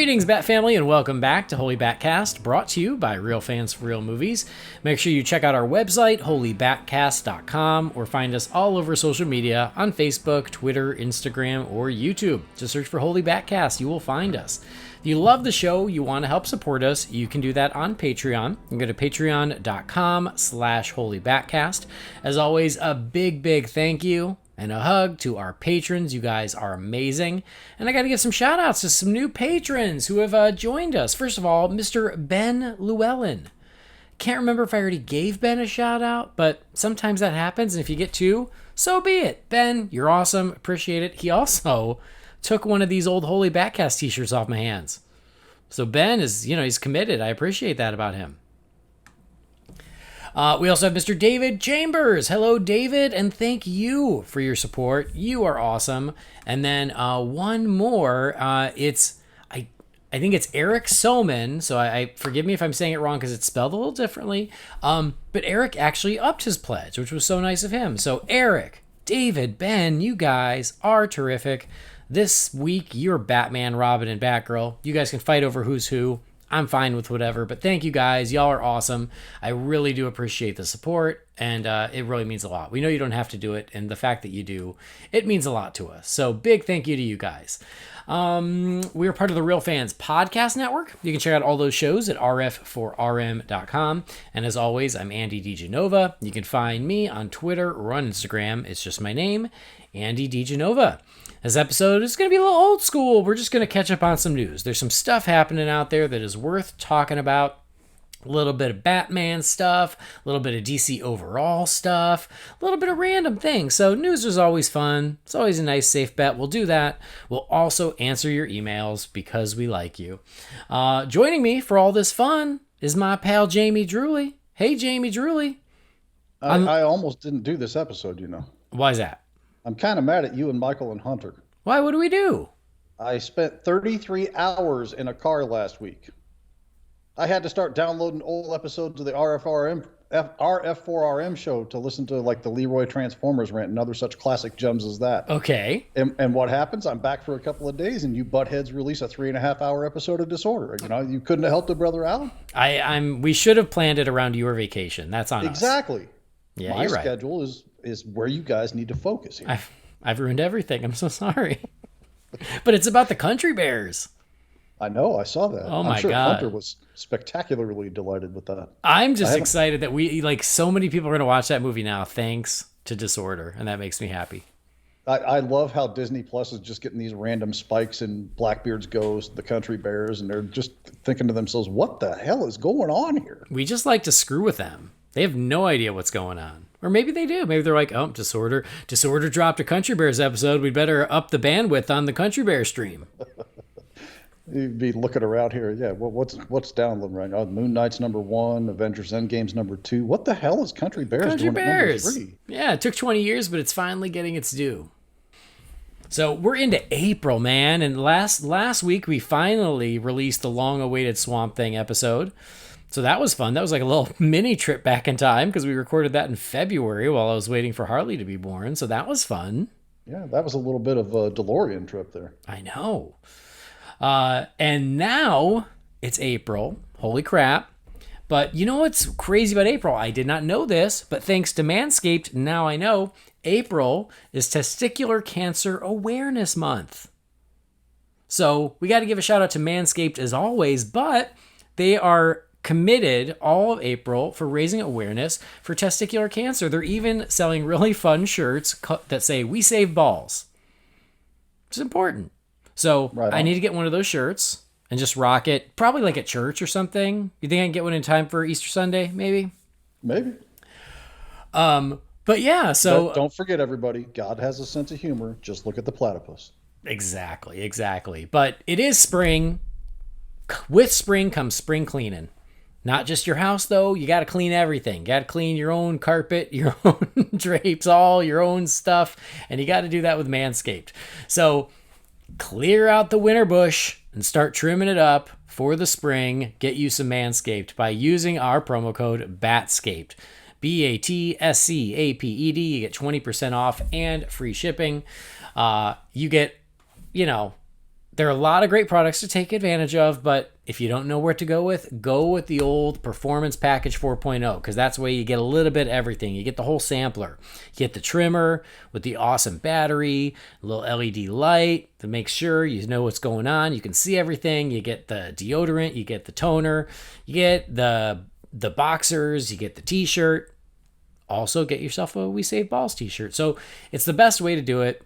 Greetings, Bat Family, and welcome back to Holy BatCast, brought to you by Real Fans for Real Movies. Make sure you check out our website, holybatcast.com, or find us all over social media on Facebook, Twitter, Instagram, or YouTube. Just search for Holy BatCast. You will find us. If you love the show, you want to help support us, you can do that on Patreon. You can go to patreon.com/holybatcast. As always, a big thank you and a hug to our patrons. You guys are amazing. And I got to give some shout outs to some new patrons who have joined us. First of all, Mr. Ben Llewellyn. Can't remember if I already gave Ben a shout out, but sometimes that happens. And if you get two, so be it. Ben, you're awesome. Appreciate it. He also took one of these old Holy BatCast t-shirts off my hands. So Ben is, he's committed. I appreciate that about him. We also have Mr. David Chambers. Hello, David, and thank you for your support. You are awesome. And then one more. I think it's Eric Soman. So I forgive me if I'm saying it wrong because it's spelled a little differently. But Eric actually upped his pledge, which was so nice of him. So Eric, David, Ben, you guys are terrific. This week, you're Batman, Robin, and Batgirl. You guys can fight over who's who. I'm fine with whatever, but thank you guys. Y'all are awesome. I really do appreciate the support, and it really means a lot. We know you don't have to do it, and the fact that you do, it means a lot to us. So big thank you to you guys. We are part of the Real Fans Podcast Network. You can check out all those shows at rf4rm.com. And as always, I'm Andy DeGenova. You can find me on Twitter or on Instagram. It's just my name, Andy DeGenova. This episode is going to be a little old school. We're just going to catch up on some news. There's some stuff happening out there that is worth talking about. A little bit of Batman stuff, a little bit of DC overall stuff, a little bit of random things. So news is always fun. It's always a nice, safe bet. We'll do that. We'll also answer your emails because we like you. Joining me for all this fun is my pal Jamie Drewley. Hey, Jamie Drewley. I almost didn't do this episode, Why is that? I'm kind of mad at you and Michael and Hunter. Why? What do we do? I spent 33 hours in a car last week. I had to start downloading old episodes of the RF4RM show to listen to like the Leroy Transformers rant and other such classic gems as that. Okay. And what happens? I'm back for a couple of days and you buttheads release a 3.5-hour episode of Disorder. You couldn't have helped it, Brother Alan. We should have planned it around your vacation. That's on us. Exactly. Yeah, My you're right. schedule is where you guys need to focus here. I've ruined everything. I'm so sorry. But it's about the Country Bears. I know. I saw that. Oh, my I'm sure God. Hunter was spectacularly delighted with that. I'm just excited that so many people are going to watch that movie now thanks to Disorder, and that makes me happy. I love how Disney Plus is just getting these random spikes in Blackbeard's Ghost, the Country Bears, and they're just thinking to themselves, what the hell is going on here? We just like to screw with them. They have no idea what's going on. Or maybe they do. Maybe they're like, oh, Disorder dropped a Country Bears episode. We'd better up the bandwidth on the Country Bear stream. You'd be looking around here. Yeah, what's downloading right now? Moon Knight's #1, Avengers Endgame's #2. What the hell is Country Bears doing Bears. at #3? Yeah, it took 20 years, but it's finally getting its due. So we're into April, man. And last week, we finally released the long-awaited Swamp Thing episode. So that was fun. That was like a little mini trip back in time because we recorded that in February while I was waiting for Harley to be born. So that was fun. Yeah, that was a little bit of a DeLorean trip there. I know. And now it's April. Holy crap. But you know what's crazy about April? I did not know this, but thanks to Manscaped, now I know April is Testicular Cancer Awareness Month. So we got to give a shout out to Manscaped as always, but they are committed all of April for raising awareness for testicular cancer. They're even selling really fun shirts that say, "We save balls." It's important. So I need to get one of those shirts and just rock it, probably like at church or something. You think I can get one in time for Easter Sunday, maybe? Maybe. But yeah, so... But don't forget, everybody, God has a sense of humor. Just look at the platypus. Exactly. But it is spring. With spring comes spring cleaning. Not just your house, though. You got to clean everything. You got to clean your own carpet, your own drapes, all your own stuff. And you got to do that with Manscaped. So clear out the winter bush and start trimming it up for the spring. Get you some Manscaped by using our promo code BATSCAPED. BATSCAPED. You get 20% off and free shipping. You get, There are a lot of great products to take advantage of, but if you don't know where to go with the old Performance Package 4.0, because that's where you get a little bit of everything. You get the whole sampler. You get the trimmer with the awesome battery, a little LED light to make sure you know what's going on. You can see everything. You get the deodorant. You get the toner. You get the boxers. You get the t-shirt. Also, get yourself a We Save Balls t-shirt. So it's the best way to do it.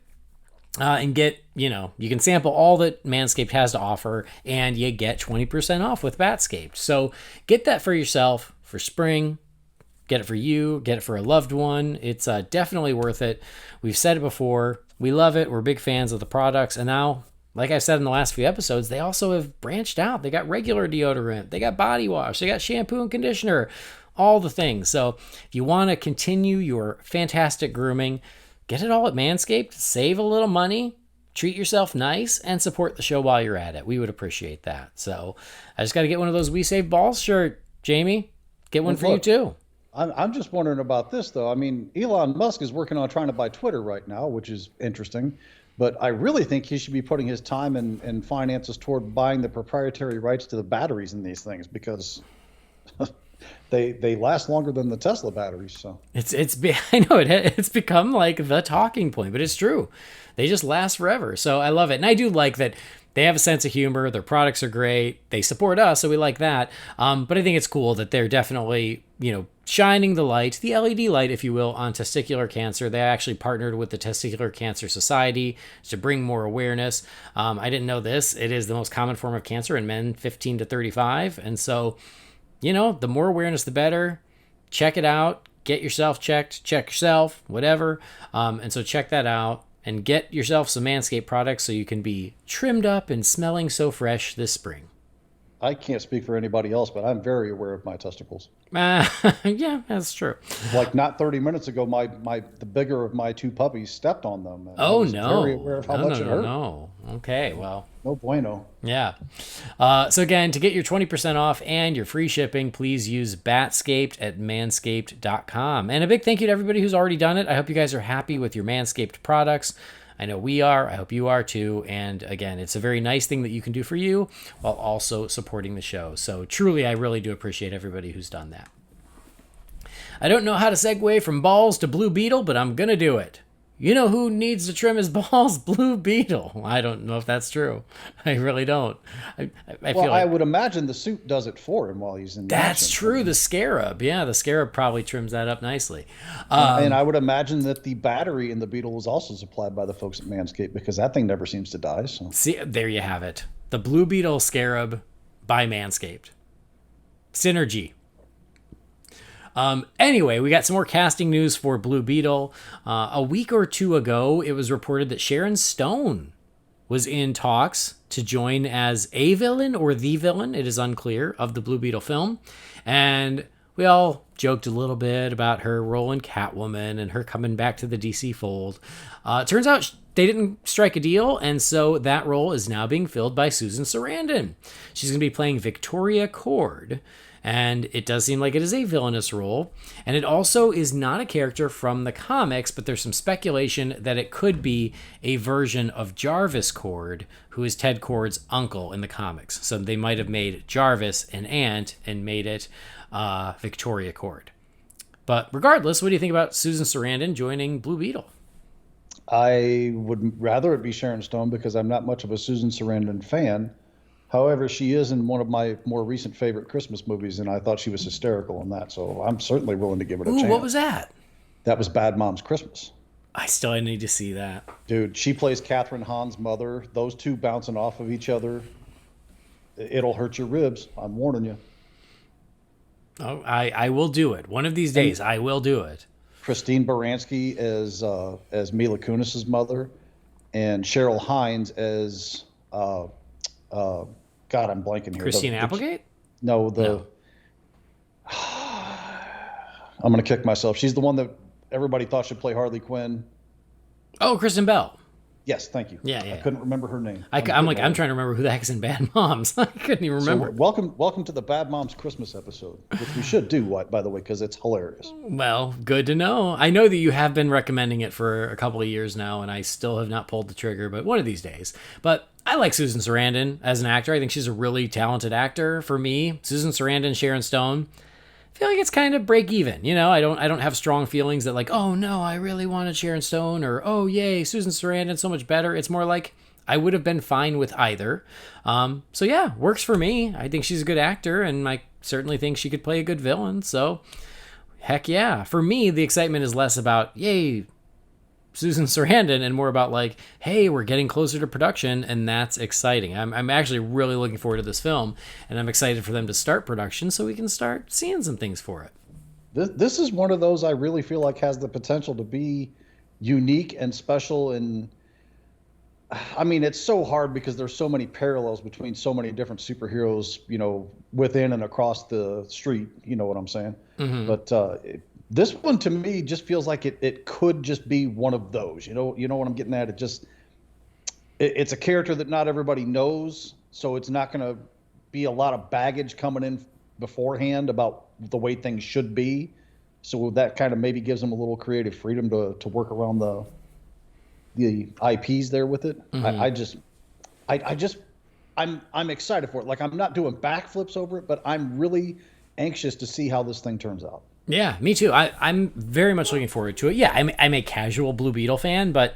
And get, you can sample all that Manscaped has to offer, and you get 20% off with Batscaped. So get that for yourself for spring. Get it for you. Get it for a loved one. It's definitely worth it. We've said it before. We love it. We're big fans of the products. And now, like I said in the last few episodes, they also have branched out. They got regular deodorant. They got body wash. They got shampoo and conditioner. All the things. So if you want to continue your fantastic grooming, get it all at Manscaped, save a little money, treat yourself nice, and support the show while you're at it. We would appreciate that. So I just got to get one of those We Save Balls shirt, Jamie. Get one for you too. I'm just wondering about this, though. I mean, Elon Musk is working on trying to buy Twitter right now, which is interesting. But I really think he should be putting his time and finances toward buying the proprietary rights to the batteries in these things, because they last longer than the Tesla batteries. So I know it's become like the talking point, but it's true. They just last forever. So I love it. And I do like that they have a sense of humor. Their products are great. They support us, so we like that. But I think it's cool that they're definitely, shining the light, the LED light, if you will, on testicular cancer. They actually partnered with the Testicular Cancer Society to bring more awareness. I didn't know this. It is the most common form of cancer in men 15 to 35. And so, the more awareness, the better. Check it out. Get yourself checked. Check yourself, whatever. And so check that out and get yourself some Manscaped products so you can be trimmed up and smelling so fresh this spring. I can't speak for anybody else, but I'm very aware of my testicles. Yeah, that's true. Like not 30 minutes ago, the bigger of my two puppies stepped on them. And oh, I was no. very aware of how much it hurt. No. Okay, well. No bueno. Yeah. So again, to get your 20% off and your free shipping, please use Batscaped at manscaped.com. And a big thank you to everybody who's already done it. I hope you guys are happy with your Manscaped products. I know we are. I hope you are too. And again, it's a very nice thing that you can do for you while also supporting the show. So truly, I really do appreciate everybody who's done that. I don't know how to segue from balls to Blue Beetle, but I'm going to do it. You know who needs to trim his balls? Blue Beetle. I don't know if that's true. I really don't. I feel like, I would imagine the suit does it for him while he's in that's action. True. The Scarab. Yeah, the Scarab probably trims that up nicely. And I would imagine that the battery in the Beetle was also supplied by the folks at Manscaped, because that thing never seems to die. So see, there you have it. The Blue Beetle Scarab by Manscaped. Synergy. Anyway, we got some more casting news for Blue Beetle. A week or two ago, it was reported that Sharon Stone was in talks to join as a villain or the villain, it is unclear, of the Blue Beetle film. And we all joked a little bit about her role in Catwoman and her coming back to the DC fold. Turns out they didn't strike a deal, and so that role is now being filled by Susan Sarandon. She's going to be playing Victoria Cord. And it does seem like it is a villainous role. And it also is not a character from the comics, but there's some speculation that it could be a version of Jarvis Cord, who is Ted Kord's uncle in the comics. So they might have made Jarvis an aunt and made it Victoria Cord. But regardless, what do you think about Susan Sarandon joining Blue Beetle? I would rather it be Sharon Stone, because I'm not much of a Susan Sarandon fan. However, she is in one of my more recent favorite Christmas movies, and I thought she was hysterical in that. So I'm certainly willing to give it a chance. What was that? That was Bad Moms Christmas. I still need to see that. Dude, she plays Catherine Hahn's mother. Those two bouncing off of each other. It'll hurt your ribs. I'm warning you. Oh, I will do it. One of these days, I will do it. Christine Baranski as Mila Kunis's mother, and Cheryl Hines as God, I'm blanking here. Christine Applegate? No. I'm gonna kick myself. She's the one that everybody thought should play Harley Quinn. Oh, Kristen Bell. Yes, thank you. Yeah. I couldn't remember her name. I'm trying to remember who the heck's in Bad Moms. I couldn't even remember. So welcome to the Bad Moms Christmas episode, which we should do, by the way, because it's hilarious. Well, good to know. I know that you have been recommending it for a couple of years now, and I still have not pulled the trigger, but one of these days. But I like Susan Sarandon as an actor. I think she's a really talented actor. For me, Susan Sarandon, Sharon Stone, I feel like it's kind of break even. You know, I don't have strong feelings that like, oh no, I really wanted Sharon Stone, or oh yay, Susan Sarandon, so much better. It's more like I would have been fine with either. So yeah, works for me. I think she's a good actor, and I certainly think she could play a good villain. So heck yeah. For me, the excitement is less about yay, Susan Sarandon, and more about like, hey, we're getting closer to production, and that's exciting. I'm actually really looking forward to this film, and I'm excited for them to start production so we can start seeing some things for it. This is one of those I really feel like has the potential to be unique and special. And I mean, it's so hard because there's so many parallels between so many different superheroes, you know, within and across the street. You know what I'm saying? Mm-hmm. But this one to me just feels like it could just be one of those. You know what I'm getting at? It's a character that not everybody knows, so it's not going to be a lot of baggage coming in beforehand about the way things should be. So that kind of maybe gives them a little creative freedom to work around the IPs there with it. Mm-hmm. I'm excited for it. Like, I'm not doing backflips over it, but I'm really anxious to see how this thing turns out. Yeah, me too. I'm very much looking forward to it. Yeah, I'm a casual Blue Beetle fan, but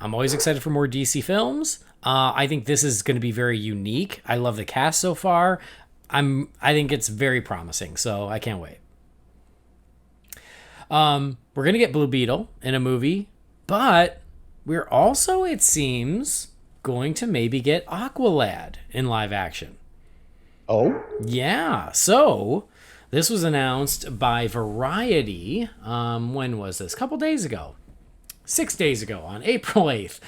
I'm always excited for more DC films. I think this is going to be very unique. I love the cast so far. I think it's very promising, so I can't wait. We're going to get Blue Beetle in a movie, but we're also, it seems, going to maybe get Aqualad in live action. Oh? Yeah, so this was announced by Variety. When was this? A couple days ago. 6 days ago, on April 8th.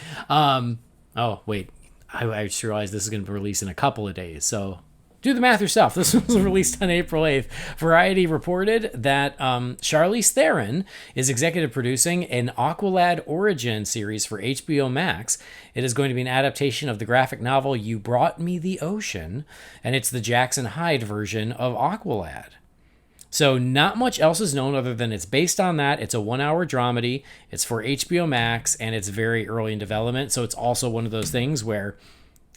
Oh, wait. I just realized this is going to be released in a couple of days, so do the math yourself. This was released on April 8th. Variety reported that Charlize Theron is executive producing an Aqualad origin series for HBO Max. It is going to be an adaptation of the graphic novel You Brought Me the Ocean, and it's the Jackson Hyde version of Aqualad. So not much else is known other than it's based on that. It's a 1-hour dramedy. It's for HBO Max, and it's very early in development. So it's also one of those things where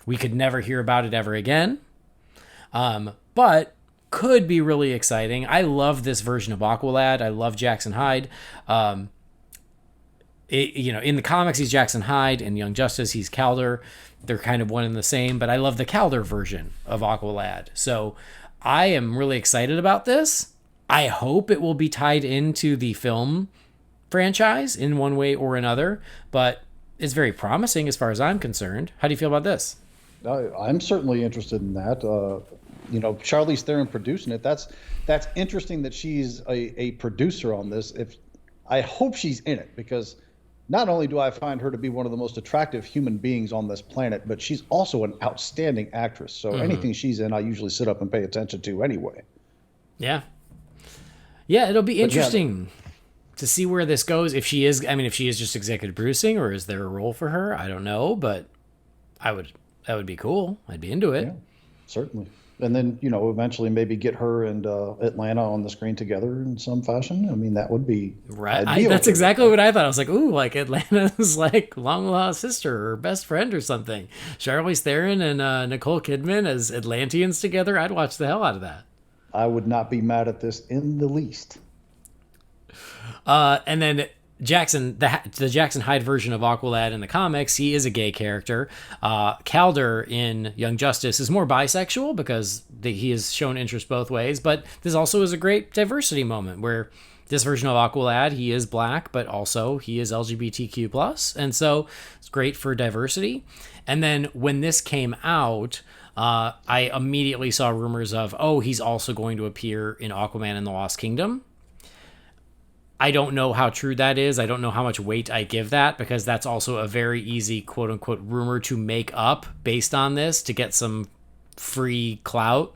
we could never hear about it ever again. But could be really exciting. I love this version of Aqualad. I love Jackson Hyde. In the comics, he's Jackson Hyde. In Young Justice, he's Calder. They're kind of one and the same, but I love the Calder version of Aqualad. So I am really excited about this. I hope it will be tied into the film franchise in one way or another, but it's very promising as far as I'm concerned. How do you feel about this? I'm certainly interested in that. Charlize Theron producing it. That's interesting that she's a producer on this. I hope she's in it, because not only do I find her to be one of the most attractive human beings on this planet, but she's also an outstanding actress. So anything she's in, I usually sit up and pay attention to anyway. Yeah. Yeah, it'll be interesting to see where this goes. If she is just executive producing, or is there a role for her? I don't know, but that would be cool. I'd be into it. Yeah, certainly. And then, eventually maybe get her and Atlanta on the screen together in some fashion. I mean, that would be right. That's exactly what I thought. I was like, ooh, like Atlanta's like long lost sister or best friend or something. Charlize Theron and Nicole Kidman as Atlanteans together. I'd watch the hell out of that. I would not be mad at this in the least. And then Jackson, the Jackson Hyde version of Aqualad in the comics, he is a gay character. Calder in Young Justice is more bisexual because he has shown interest both ways. But this also is a great diversity moment where this version of Aqualad, he is black, but also he is LGBTQ+. And so it's great for diversity. And then when this came out, I immediately saw rumors of, he's also going to appear in Aquaman and the Lost Kingdom. I don't know how true that is. I don't know how much weight I give that, because that's also a very easy quote unquote rumor to make up based on this to get some free clout.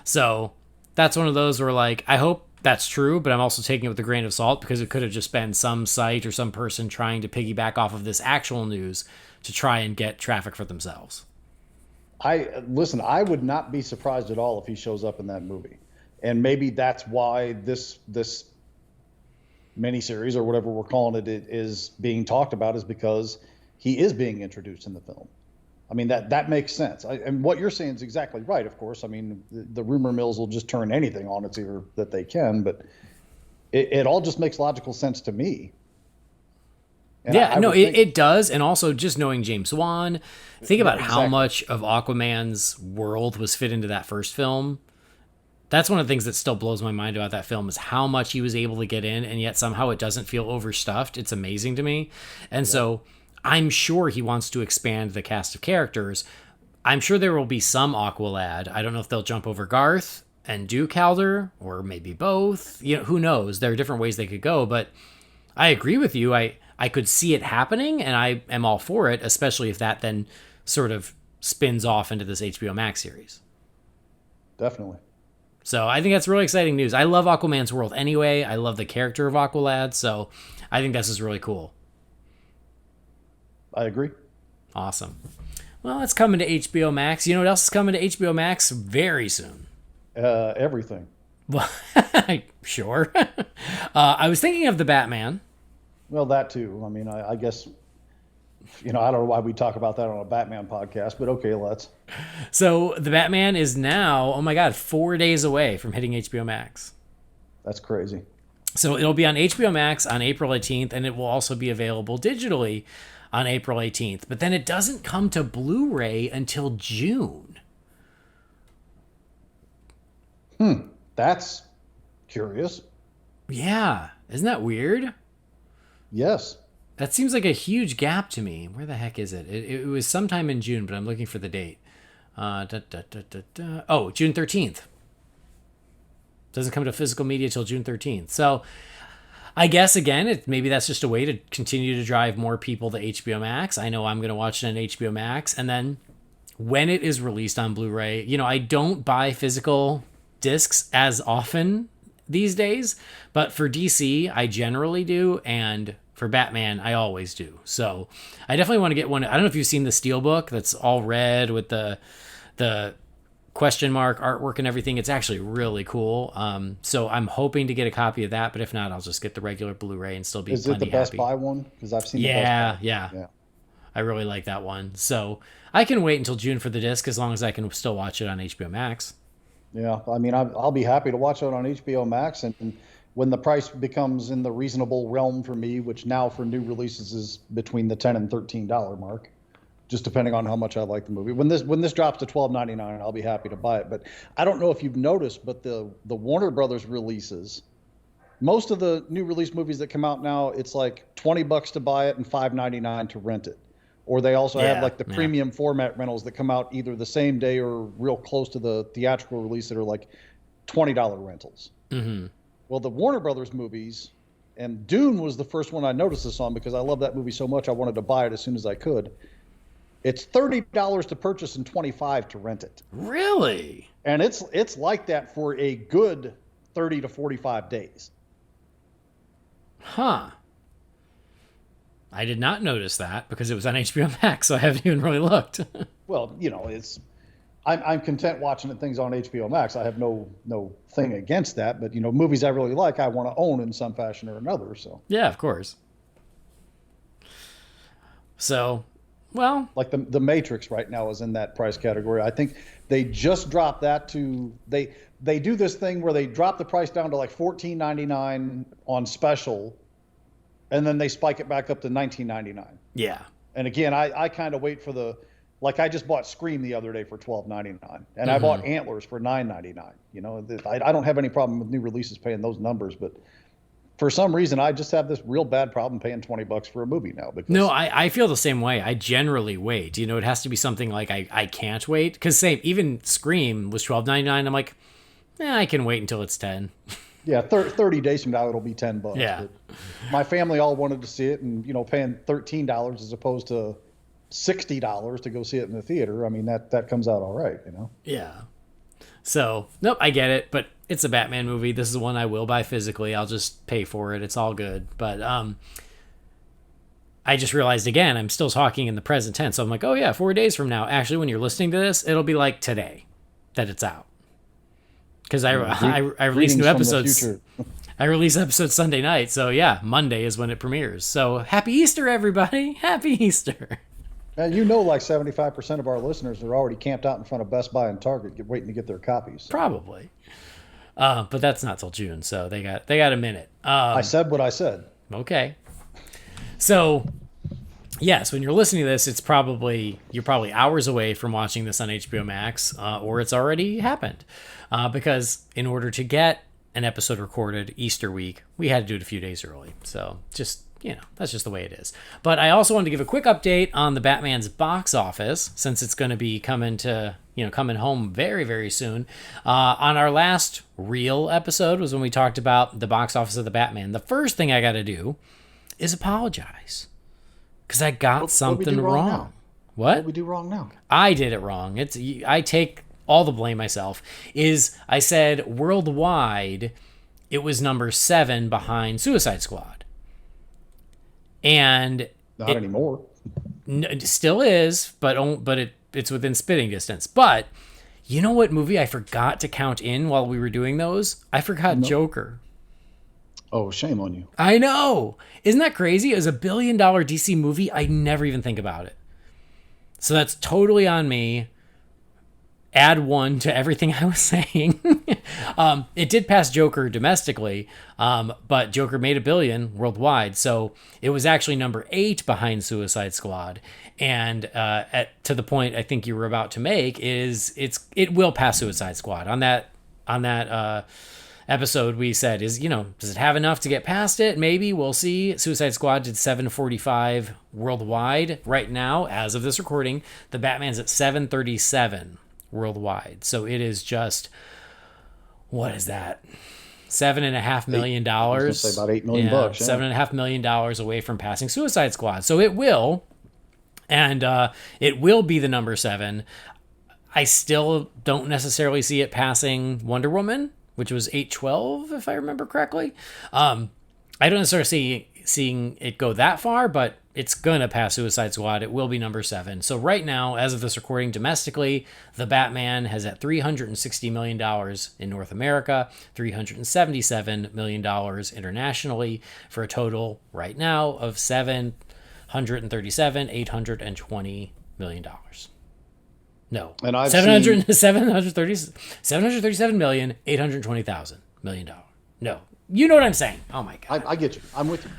So that's one of those where, like, I hope that's true, but I'm also taking it with a grain of salt because it could have just been some site or some person trying to piggyback off of this actual news to try and get traffic for themselves. Listen, I would not be surprised at all if he shows up in that movie. And maybe that's why this miniseries or whatever we're calling it is being talked about, is because he is being introduced in the film. I mean, that makes sense. And what you're saying is exactly right, of course. I mean, the rumor mills will just turn anything on its ear that they can, but it all just makes logical sense to me. And it does. And also just knowing James Wan, think about how much of Aquaman's world was fit into that first film. That's one of the things that still blows my mind about that film, is how much he was able to get in, and yet somehow it doesn't feel overstuffed. It's amazing to me. And so I'm sure he wants to expand the cast of characters. I'm sure there will be some Aqualad. I don't know if they'll jump over Garth and do Calder, or maybe both. Who knows? There are different ways they could go, but I agree with you. I could see it happening, and I am all for it, especially if that then sort of spins off into this HBO Max series. Definitely. So I think that's really exciting news. I love Aquaman's world anyway. I love the character of Aqualad, so I think this is really cool. I agree. Awesome. Well, it's coming to HBO Max. You know what else is coming to HBO Max very soon? Everything. Well, sure. I was thinking of the Batman. Well, that too. I mean, I guess, I don't know why we talk about that on a Batman podcast, but okay, let's. So the Batman is now, oh my God, 4 days away from hitting HBO Max. That's crazy. So it'll be on HBO Max on April 18th, and it will also be available digitally on April 18th. But then it doesn't come to Blu-ray until June. That's curious. Yeah. Isn't that weird? Yes. That seems like a huge gap to me. Where the heck is it? It was sometime in June, but I'm looking for the date. Oh, June 13th. Doesn't come to physical media till June 13th. So I guess, again, maybe that's just a way to continue to drive more people to HBO Max. I know I'm going to watch it on HBO Max. And then when it is released on Blu-ray, I don't buy physical discs as often these days. But for DC, I generally do. And for Batman, I always do. So I definitely want to get one. I don't know if you've seen the Steelbook that's all red with the question mark artwork and everything. It's actually really cool. So I'm hoping to get a copy of that, but if not, I'll just get the regular Blu-ray and still be plenty happy. Is it the Best Buy one? Because I've seen the Best Buy. Yeah. I really like that one. So I can wait until June for the disc as long as I can still watch it on HBO Max. Yeah, I mean, I'll be happy to watch it on HBO Max, and when the price becomes in the reasonable realm for me, which now for new releases is between the $10 and $13 mark, just depending on how much I like the movie. When this drops to $12.99, I'll be happy to buy it. But I don't know if you've noticed, but the Warner Brothers releases, most of the new release movies that come out now, it's like $20 to buy it and $5.99 to rent it. Or they also have like the premium format rentals that come out either the same day or real close to the theatrical release that are like $20 rentals. Mm-hmm. Well, the Warner Brothers movies, and Dune was the first one I noticed this on because I love that movie so much I wanted to buy it as soon as I could. It's $30 to purchase and $25 to rent it. Really? And it's like that for a good 30 to 45 days. Huh. I did not notice that because it was on HBO Max, so I haven't even really looked. Well, I'm content watching things on HBO Max. I have no thing against that, but movies I really like, I want to own in some fashion or another. So yeah, of course. So, well, like the Matrix right now is in that price category. I think they just dropped that to they do this thing where they drop the price down to like $14.99 on special. And then they spike it back up to $19.99. Yeah. And again, I kind of wait for I just bought Scream the other day for $12.99, and I bought Antlers for $9.99. I don't have any problem with new releases paying those numbers, but for some reason, I just have this real bad problem paying $20 for a movie now. Because no, I feel the same way. I generally wait. It has to be something like I can't wait. Because even Scream was $12.99. I'm like, I can wait until it's 10. Yeah, 30 days from now, it'll be $10. Yeah. But my family all wanted to see it, and, paying $13 as opposed to $60 to go see it in the theater. I mean, that comes out all right, Yeah. So, nope, I get it. But it's a Batman movie. This is one I will buy physically. I'll just pay for it. It's all good. But I just realized again, I'm still talking in the present tense. So I'm like, oh yeah, 4 days from now. Actually, when you're listening to this, it'll be like today that it's out. Because I release new episodes. I release episodes Sunday night. So yeah, Monday is when it premieres. So happy Easter, everybody. Happy Easter. And you know, like 75% of our listeners are already camped out in front of Best Buy and Target waiting to get their copies. Probably. But that's not till June. So they got a minute. I said what I said. Okay. So, yes, when you're listening to this, you're probably hours away from watching this on HBO Max, or it's already happened. Because in order to get an episode recorded Easter week, we had to do it a few days early. So just, that's just the way it is. But I also wanted to give a quick update on the Batman's box office, since it's going to be coming home very, very soon. On our last real episode was when we talked about the box office of the Batman. The first thing I got to do is apologize, because I got something wrong. Now? What did we do wrong now? I did it wrong. I take all the blame myself. I said worldwide it was number 7 behind Suicide Squad, and not anymore. It still is, but it's within spitting distance. But you know what movie I forgot to count in while we were doing those? I forgot Joker. Oh, shame on you. I know. Isn't that crazy? It was $1 billion DC movie. I never even think about it. So that's totally on me. Add 1 to everything I was saying. It did pass Joker domestically, but Joker made $1 billion worldwide. So it was actually number 8 behind Suicide Squad. And to the point I think you were about to make is it will pass Suicide Squad. On that episode we said does it have enough to get past it? Maybe, we'll see. Suicide Squad did 745 worldwide. Right now, as of this recording, the Batman's at 737 worldwide. So it is just, what is that, $7.5 million? I was gonna say about $8 million bucks. Yeah. $7.5 million away from passing Suicide Squad. So it will, and it will be the number 7. I still don't necessarily see it passing Wonder Woman, which was 812, if I remember correctly. I don't necessarily seeing it go that far, but it's going to pass Suicide Squad. It will be number 7. So right now, as of this recording domestically, the Batman has at $360 million in North America, $377 million internationally, for a total right now of $737 million. No, and I've $737,820,000 million. No, you know what I'm saying. Oh my God. I get you. I'm with you.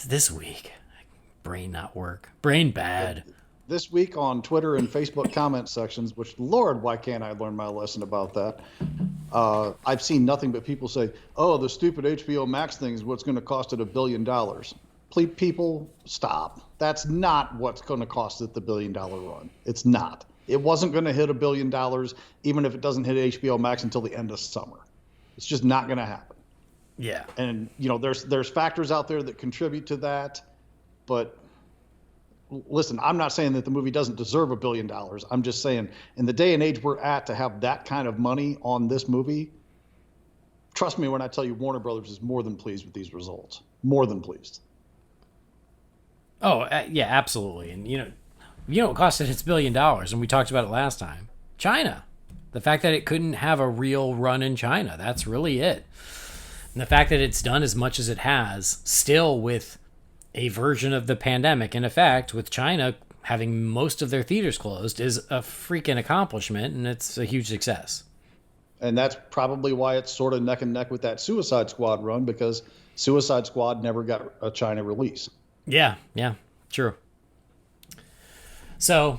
This week, brain not work, brain bad. This week on Twitter and Facebook comment sections, which, Lord, why can't I learn my lesson about that? I've seen nothing but people say, oh, the stupid HBO Max thing is what's going to cost it $1 billion. Please, people, stop. That's not what's going to cost it the $1 billion run. It's not. It wasn't going to hit $1 billion, even if it doesn't hit HBO Max until the end of summer. It's just not going to happen. Yeah. And, there's factors out there that contribute to that. But listen, I'm not saying that the movie doesn't deserve $1 billion. I'm just saying, in the day and age we're at, to have that kind of money on this movie, trust me when I tell you Warner Brothers is more than pleased with these results. More than pleased. Oh, yeah, absolutely. And, what cost it its $1 billion, and we talked about it last time. China. The fact that it couldn't have a real run in China, that's really it. And the fact that it's done as much as it has, still with a version of the pandemic in effect, with China having most of their theaters closed, is a freaking accomplishment, and it's a huge success. And that's probably why it's sort of neck and neck with that Suicide Squad run, because Suicide Squad never got a China release. Yeah, true. So,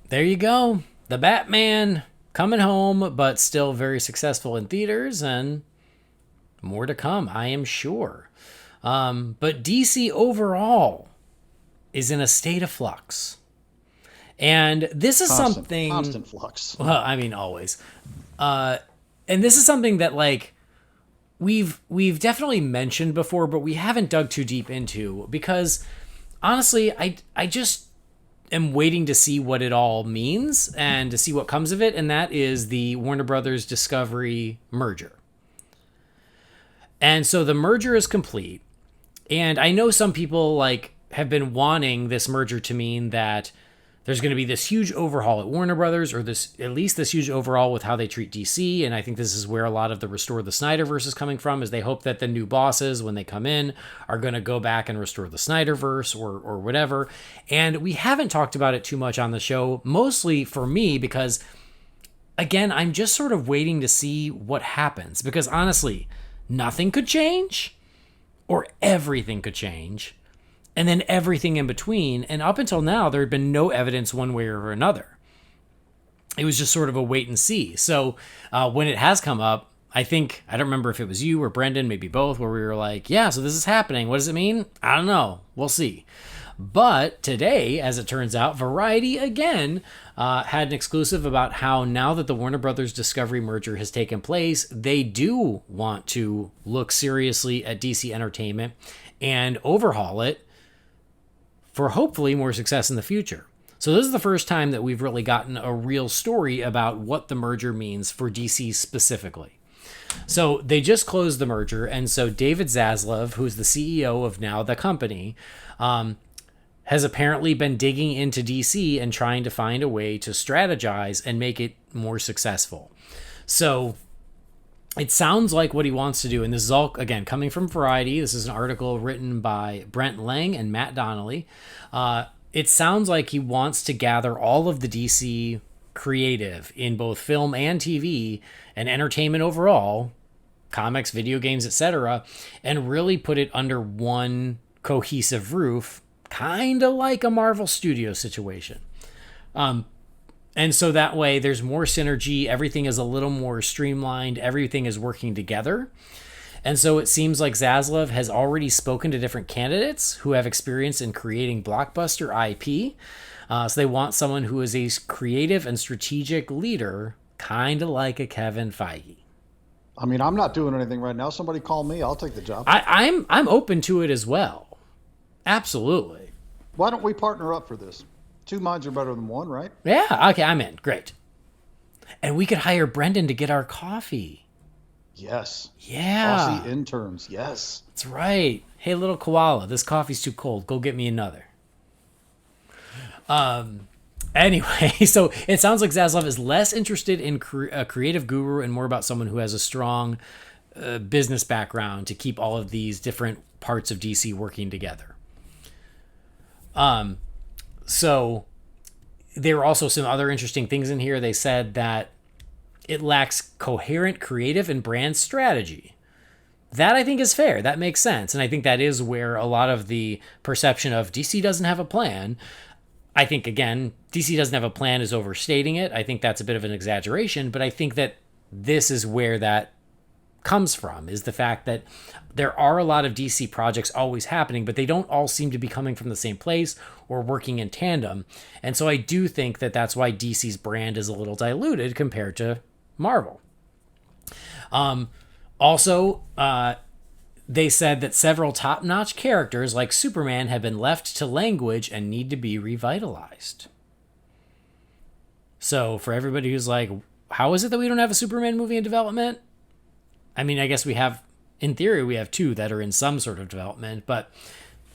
there you go. The Batman coming home, but still very successful in theaters, and more to come, I am sure. But DC overall is in a state of flux. And this is something... Constant flux. Well, I mean, always. And this is something that, we've definitely mentioned before, but we haven't dug too deep into, because, honestly, I just am waiting to see what it all means and to see what comes of it, and that is the Warner Brothers Discovery merger. And so the merger is complete. And I know some people like have been wanting this merger to mean that there's going to be this huge overhaul at Warner Brothers, or at least this huge overhaul with how they treat DC. And I think this is where a lot of the Restore the Snyderverse is coming from, is they hope that the new bosses, when they come in, are going to go back and restore the Snyderverse or whatever. And we haven't talked about it too much on the show, mostly for me, because again, I'm just sort of waiting to see what happens, because honestly, nothing could change or everything could change. And then everything in between. And up until now, there had been no evidence one way or another. It was just sort of a wait and see. So when it has come up, I don't remember if it was you or Brendan, maybe both, where we were like, yeah, so this is happening. What does it mean? I don't know. We'll see. But today, as it turns out, Variety again had an exclusive about how now that the Warner Brothers Discovery merger has taken place, they do want to look seriously at DC Entertainment and overhaul it for hopefully more success in the future. So this is the first time that we've really gotten a real story about what the merger means for DC specifically. So they just closed the merger, and so David Zaslav, who's the CEO of now the company, has apparently been digging into DC and trying to find a way to strategize and make it more successful. So it sounds like what he wants to do, and this is all, again, coming from Variety. This is an article written by Brent Lang and Matt Donnelly. It sounds like he wants to gather all of the DC creative in both film and TV and entertainment overall, comics, video games, etc., and really put it under one cohesive roof, kind of like a Marvel Studios situation. And so that way there's more synergy. Everything is a little more streamlined. Everything is working together. And so it seems like Zaslav has already spoken to different candidates who have experience in creating blockbuster IP. So they want someone who is a creative and strategic leader, kind of like a Kevin Feige. I mean, I'm not doing anything right now. Somebody call me. I'll take the job. I'm open to it as well. Absolutely. Why don't we partner up for this? Two minds are better than one, right? Yeah, okay, I'm in. Great. And we could hire Brendan to get our coffee. Yes. Yeah. Aussie interns, yes. That's right. Hey, little koala, this coffee's too cold. Go get me another. Anyway, so it sounds like Zaslav is less interested in a creative guru and more about someone who has a strong business background to keep all of these different parts of DC working together. So there were also some other interesting things in here. They said that it lacks coherent creative and brand strategy. That I think is fair. That makes sense. And I think that is where a lot of the perception of DC doesn't have a plan. I think, again, DC doesn't have a plan is overstating it. I think that's a bit of an exaggeration, but I think that this is where that comes from, is the fact that there are a lot of DC projects always happening, but they don't all seem to be coming from the same place or working in tandem. And so I do think that that's why DC's brand is a little diluted compared to Marvel. Also, they said that several top-notch characters like Superman have been left to language and need to be revitalized. So for everybody who's like, how is it that we don't have a Superman movie in development? I mean, I guess we have, in theory, we have two that are in some sort of development, but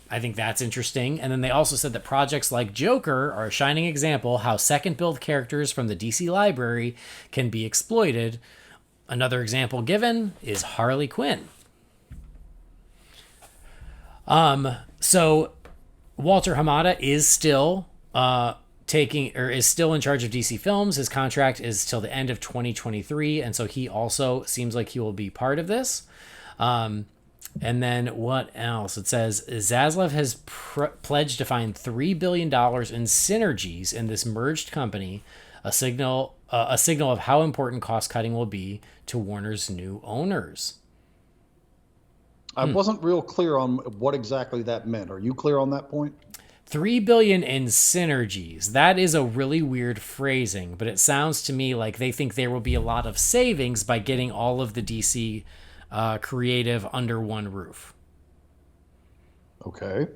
I think that's interesting. And then they also said that projects like Joker are a shining example how second build characters from the DC library can be exploited. Another example given is Harley Quinn. So Walter Hamada is still is still in charge of DC Films. His contract is till the end of 2023, and so he also seems like he will be part of this. And then what else? It says Zaslav has pledged to find $3 billion in synergies in this merged company, a signal of how important cost cutting will be to Warner's new owners. I wasn't real clear on what exactly that meant. Are you clear on that point? $3 billion in synergies. That is a really weird phrasing, but it sounds to me like they think there will be a lot of savings by getting all of the DC creative under one roof. Okay.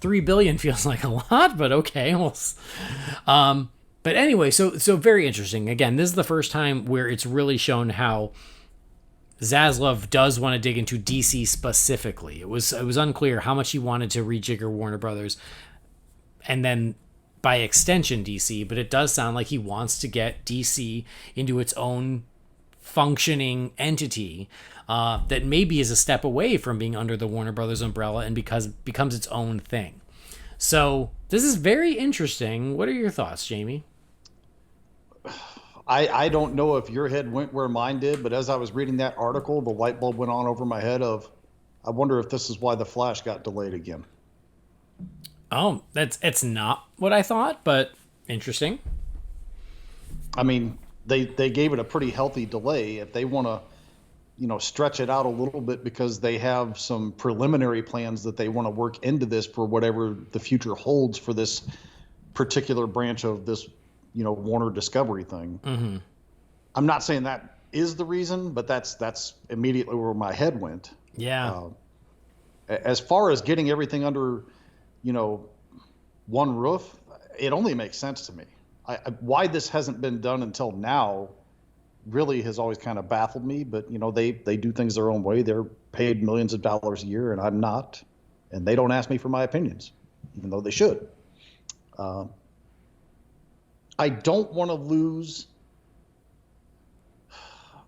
$3 billion feels like a lot, but okay. But anyway, so very interesting. Again, this is the first time where it's really shown how Zaslav does want to dig into DC specifically. It was unclear how much he wanted to rejigger Warner Brothers, and then by extension DC, but it does sound like he wants to get DC into its own functioning entity that maybe is a step away from being under the Warner Brothers umbrella and becomes its own thing. So this is very interesting. What are your thoughts, Jamie? I don't know if your head went where mine did, but as I was reading that article, the light bulb went on over my head of, I wonder if this is why The Flash got delayed again. Oh, it's not what I thought, but interesting. I mean, they gave it a pretty healthy delay. If they want to, stretch it out a little bit because they have some preliminary plans that they want to work into this for whatever the future holds for this particular branch of this, Warner Discovery thing. Mm-hmm. I'm not saying that is the reason, but that's immediately where my head went. Yeah. As far as getting everything under, one roof, it only makes sense to me. Why this hasn't been done until now really has always kind of baffled me, but they do things their own way. They're paid millions of dollars a year and I'm not, and they don't ask me for my opinions, even though they should. I don't want to lose.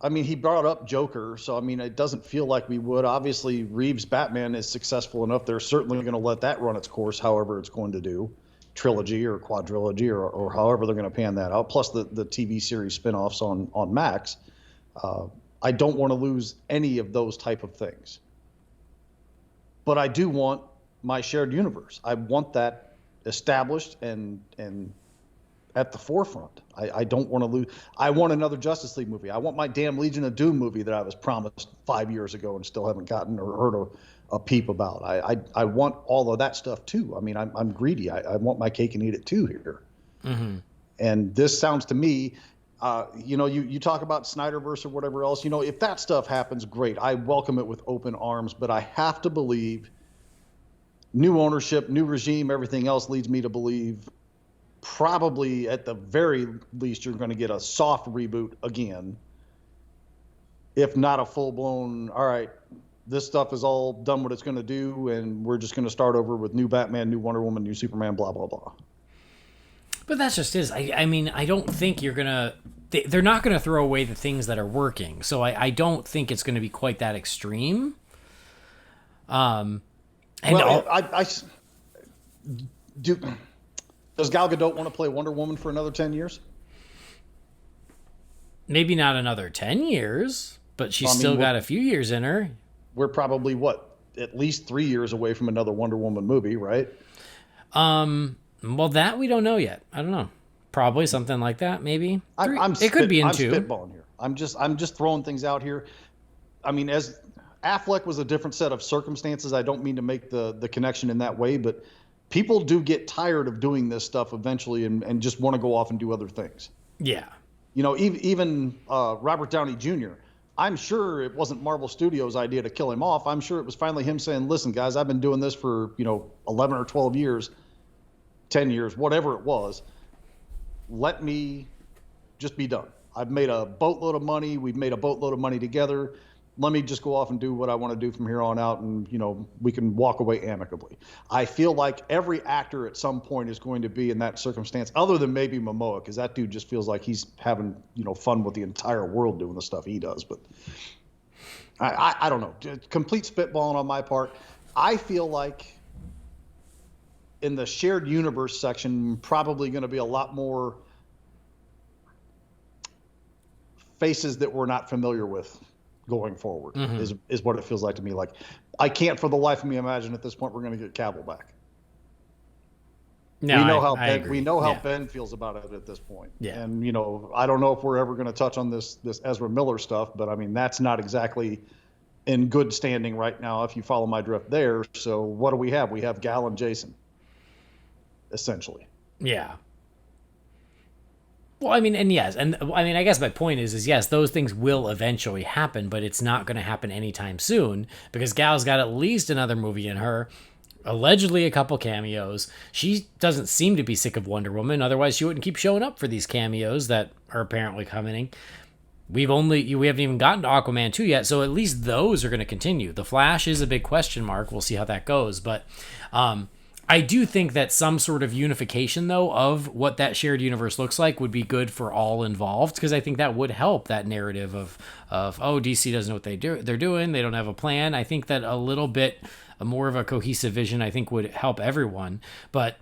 I mean, he brought up Joker, so it doesn't feel like we would. Obviously, Reeves' Batman is successful enough. They're certainly going to let that run its course, however it's going to do, trilogy or quadrilogy or however they're going to pan that out. Plus the TV series spinoffs on Max. I don't want to lose any of those type of things, but I do want my shared universe. I want that established and at the forefront. I don't want to lose. I want another Justice League movie. I want my damn Legion of Doom movie that I was promised 5 years ago and still haven't gotten or heard a peep about. I want all of that stuff too. I'm greedy. I want my cake and eat it too here. Mm-hmm. And this sounds to me, you talk about Snyderverse or whatever else. If that stuff happens, great. I welcome it with open arms. But I have to believe new ownership, new regime, everything else leads me to believe probably at the very least you're going to get a soft reboot again, if not a full-blown, all right, this stuff is all done what it's going to do and we're just going to start over with new Batman, new Wonder Woman, new Superman, blah blah blah. But that's just is. I don't think they're not going to throw away the things that are working, so I don't think it's going to be quite that extreme. Does Gal Gadot want to play Wonder Woman for another 10 years? Maybe not another 10 years, but she's still got a few years in her. We're probably, at least 3 years away from another Wonder Woman movie, right? Well, that we don't know yet. I don't know. Probably something like that, maybe. It could be in I'm two. spitballing here. I'm just throwing things out here. As Affleck was a different set of circumstances, I don't mean to make the connection in that way, but people do get tired of doing this stuff eventually and just want to go off and do other things. Yeah. Even Robert Downey Jr., I'm sure it wasn't Marvel Studios' idea to kill him off. I'm sure it was finally him saying, listen, guys, I've been doing this for, 11 or 12 years, 10 years, whatever it was. Let me just be done. I've made a boatload of money. We've made a boatload of money together. Let me just go off and do what I want to do from here on out, and we can walk away amicably. I feel like every actor at some point is going to be in that circumstance, other than maybe Momoa, because that dude just feels like he's having fun with the entire world doing the stuff he does. But I don't know, complete spitballing on my part. I feel like in the shared universe section, probably going to be a lot more faces that we're not familiar with going forward. Mm-hmm. is what it feels like to me. Like, I can't for the life of me imagine at this point we're going to get Cavill back. No, we know how Ben feels about it at this point. Yeah. And I don't know if we're ever going to touch on this Ezra Miller stuff, but that's not exactly in good standing right now if you follow my drift there. So what do we have? We have Gal and Jason, essentially. Yeah. Well, yes. And I guess my point is yes, those things will eventually happen, but it's not going to happen anytime soon because Gal's got at least another movie in her, allegedly a couple cameos. She doesn't seem to be sick of Wonder Woman. Otherwise, she wouldn't keep showing up for these cameos that are apparently coming. we haven't even gotten to Aquaman 2 yet, so at least those are going to continue. The Flash is a big question mark. We'll see how that goes, but I do think that some sort of unification, though, of what that shared universe looks like would be good for all involved, because I think that would help that narrative of oh, DC doesn't know what they're doing, they don't have a plan. I think that a little bit more of a cohesive vision, I think, would help everyone. But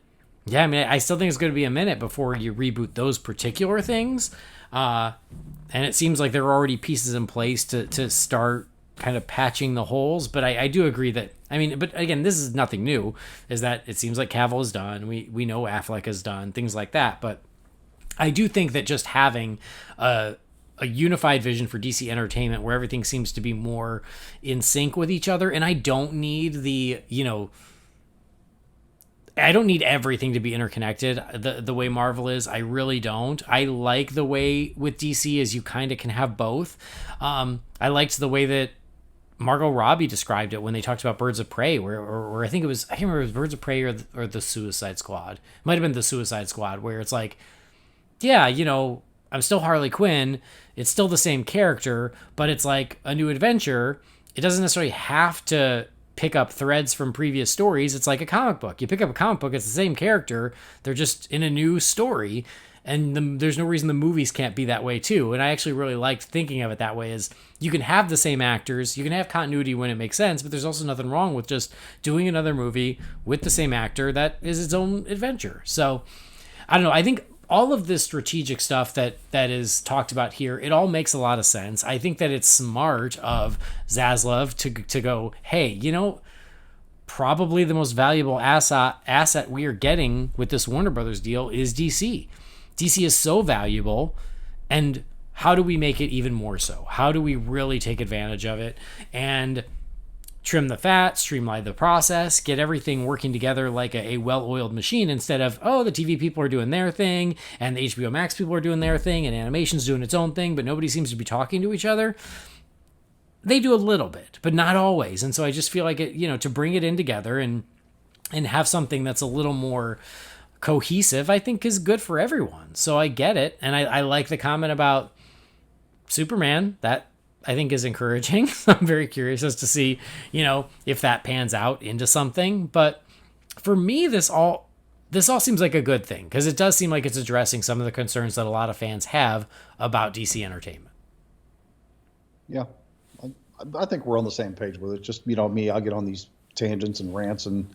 yeah, I mean, I still think it's going to be a minute before you reboot those particular things, and it seems like there are already pieces in place to start kind of patching the holes. But I do agree that, I mean, but again, this is nothing new, is that it seems like Cavill is done. We know Affleck is done, things like that. But I do think that just having a unified vision for DC Entertainment where everything seems to be more in sync with each other, and I don't need I don't need everything to be interconnected the way Marvel is. I really don't. I like the way with DC is you kind of can have both. I liked the way that Margot Robbie described it when they talked about Birds of Prey, where I think it was, I can't remember if it was Birds of Prey or the Suicide Squad. It might have been the Suicide Squad, where it's like, yeah, I'm still Harley Quinn. It's still the same character, but it's like a new adventure. It doesn't necessarily have to pick up threads from previous stories. It's like a comic book. You pick up a comic book, it's the same character. They're just in a new story. And there's no reason the movies can't be that way too. And I actually really liked thinking of it that way, is you can have the same actors, you can have continuity when it makes sense, but there's also nothing wrong with just doing another movie with the same actor that is its own adventure. So I don't know. I think all of this strategic stuff that is talked about here, it all makes a lot of sense. I think that it's smart of Zaslav to go, hey, probably the most valuable asset we are getting with this Warner Brothers deal is DC. DC is so valuable, and how do we make it even more so? How do we really take advantage of it and trim the fat, streamline the process, get everything working together like a well-oiled machine, instead of, oh, the TV people are doing their thing and the HBO Max people are doing their thing and animation's doing its own thing, but nobody seems to be talking to each other. They do a little bit, but not always. And so I just feel like it, to bring it in together and have something that's a little more cohesive, I think is good for everyone. So I get it. And I like the comment about Superman. That I think is encouraging. I'm very curious as to see, if that pans out into something. But for me, this all seems like a good thing, because it does seem like it's addressing some of the concerns that a lot of fans have about DC Entertainment. Yeah. I think we're on the same page with it. Just, me, I get on these tangents and rants and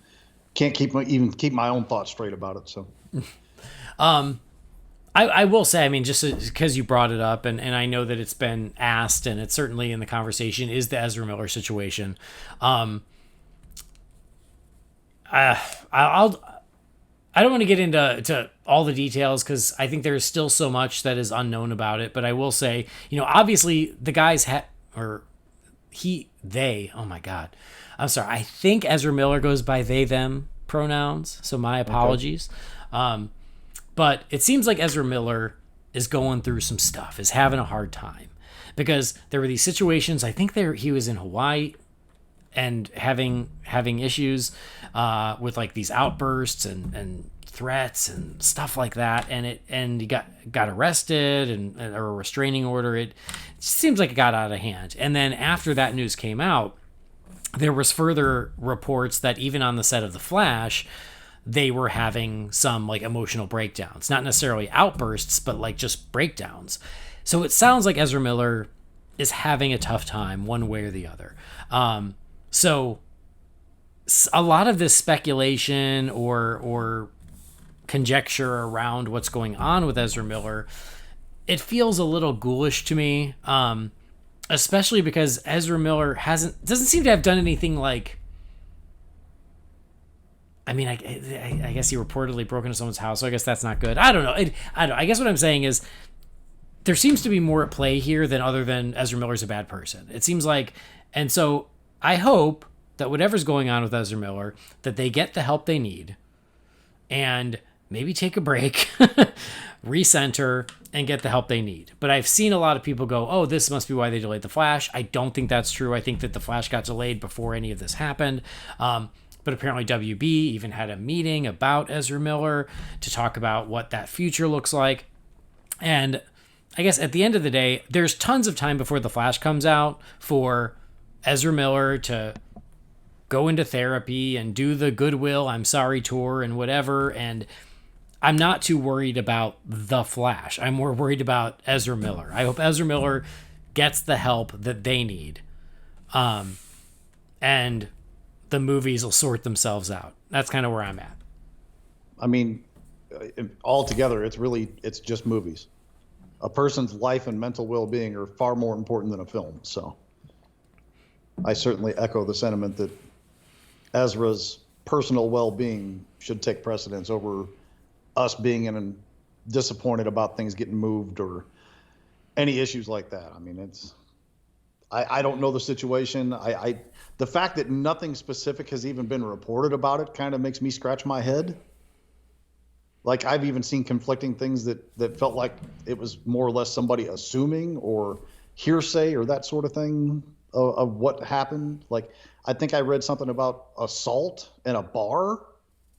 can't keep my own thoughts straight about it. So, I will say, I mean, just because you brought it up, and I know that it's been asked, and it's certainly in the conversation, is the Ezra Miller situation. I don't want to get into all the details, because I think there's still so much that is unknown about it. But I will say, obviously the guys oh my God. I'm sorry. I think Ezra Miller goes by they, them pronouns. So my apologies. Okay. But it seems like Ezra Miller is going through some stuff, is having a hard time, because there were these situations. I think he was in Hawaii and having issues with like these outbursts and threats and stuff like that. And he got arrested or a restraining order. It seems like it got out of hand. And then after that news came out, there was further reports that even on the set of The Flash, they were having some like emotional breakdowns, not necessarily outbursts, but like just breakdowns. So it sounds like Ezra Miller is having a tough time one way or the other. So a lot of this speculation or conjecture around what's going on with Ezra Miller, it feels a little ghoulish to me. Especially because Ezra Miller doesn't seem to have done anything like, I mean, I guess he reportedly broke into someone's house, so I guess that's not good. I don't know. I don't know. I guess what I'm saying is there seems to be more at play here other than Ezra Miller's a bad person. It seems like, and so I hope that whatever's going on with Ezra Miller, that they get the help they need and maybe take a break, recenter, and get the help they need. But I've seen a lot of people go, oh, this must be why they delayed The Flash. I don't think that's true. I think that The Flash got delayed before any of this happened. But apparently WB even had a meeting about Ezra Miller to talk about what that future looks like. And I guess at the end of the day, there's tons of time before The Flash comes out for Ezra Miller to go into therapy and do the Goodwill I'm Sorry tour and whatever. And I'm not too worried about The Flash. I'm more worried about Ezra Miller. I hope Ezra Miller gets the help that they need. And the movies will sort themselves out. That's kind of where I'm at. I mean, altogether, it's just movies. A person's life and mental well-being are far more important than a film. So I certainly echo the sentiment that Ezra's personal well-being should take precedence over us being disappointed about things getting moved or any issues like that. I mean, I don't know the situation. The fact that nothing specific has even been reported about it kind of makes me scratch my head. Like, I've even seen conflicting things that felt like it was more or less somebody assuming or hearsay or that sort of thing of what happened. Like, I think I read something about assault in a bar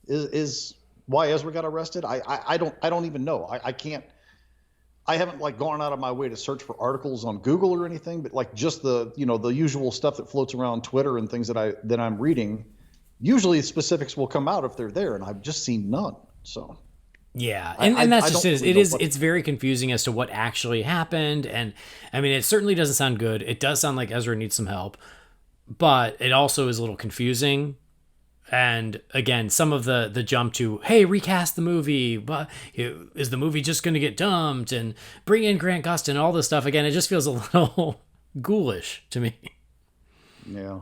is why Ezra got arrested. I don't even know. I haven't like gone out of my way to search for articles on Google or anything, but like just the usual stuff that floats around Twitter and things that I'm reading. Usually specifics will come out if they're there, and I've just seen none. So. Yeah, and that's just it. It's very confusing as to what actually happened, and I mean, it certainly doesn't sound good. It does sound like Ezra needs some help, but it also is a little confusing. And again, some of the jump to, hey, recast the movie, but is the movie just going to get dumped and bring in Grant Gustin, all this stuff. Again, it just feels a little ghoulish to me. Yeah,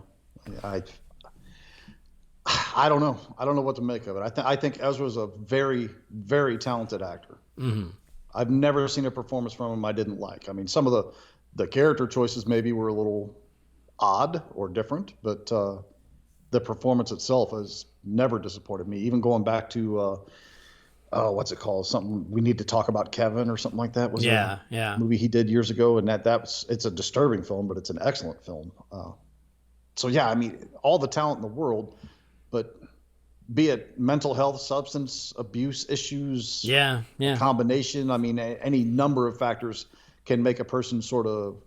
I don't know. I don't know what to make of it. I think Ezra's a very, very talented actor. Mm-hmm. I've never seen a performance from him I didn't like. I mean, some of the character choices maybe were a little odd or different, but the performance itself has never disappointed me. Even going back to what's it called? Something We Need to Talk About Kevin or something like that. Was a movie he did years ago, and it's a disturbing film, but it's an excellent film. So yeah, I mean, all the talent in the world. But be it mental health, substance abuse issues, combination, I mean, any number of factors can make a person sort of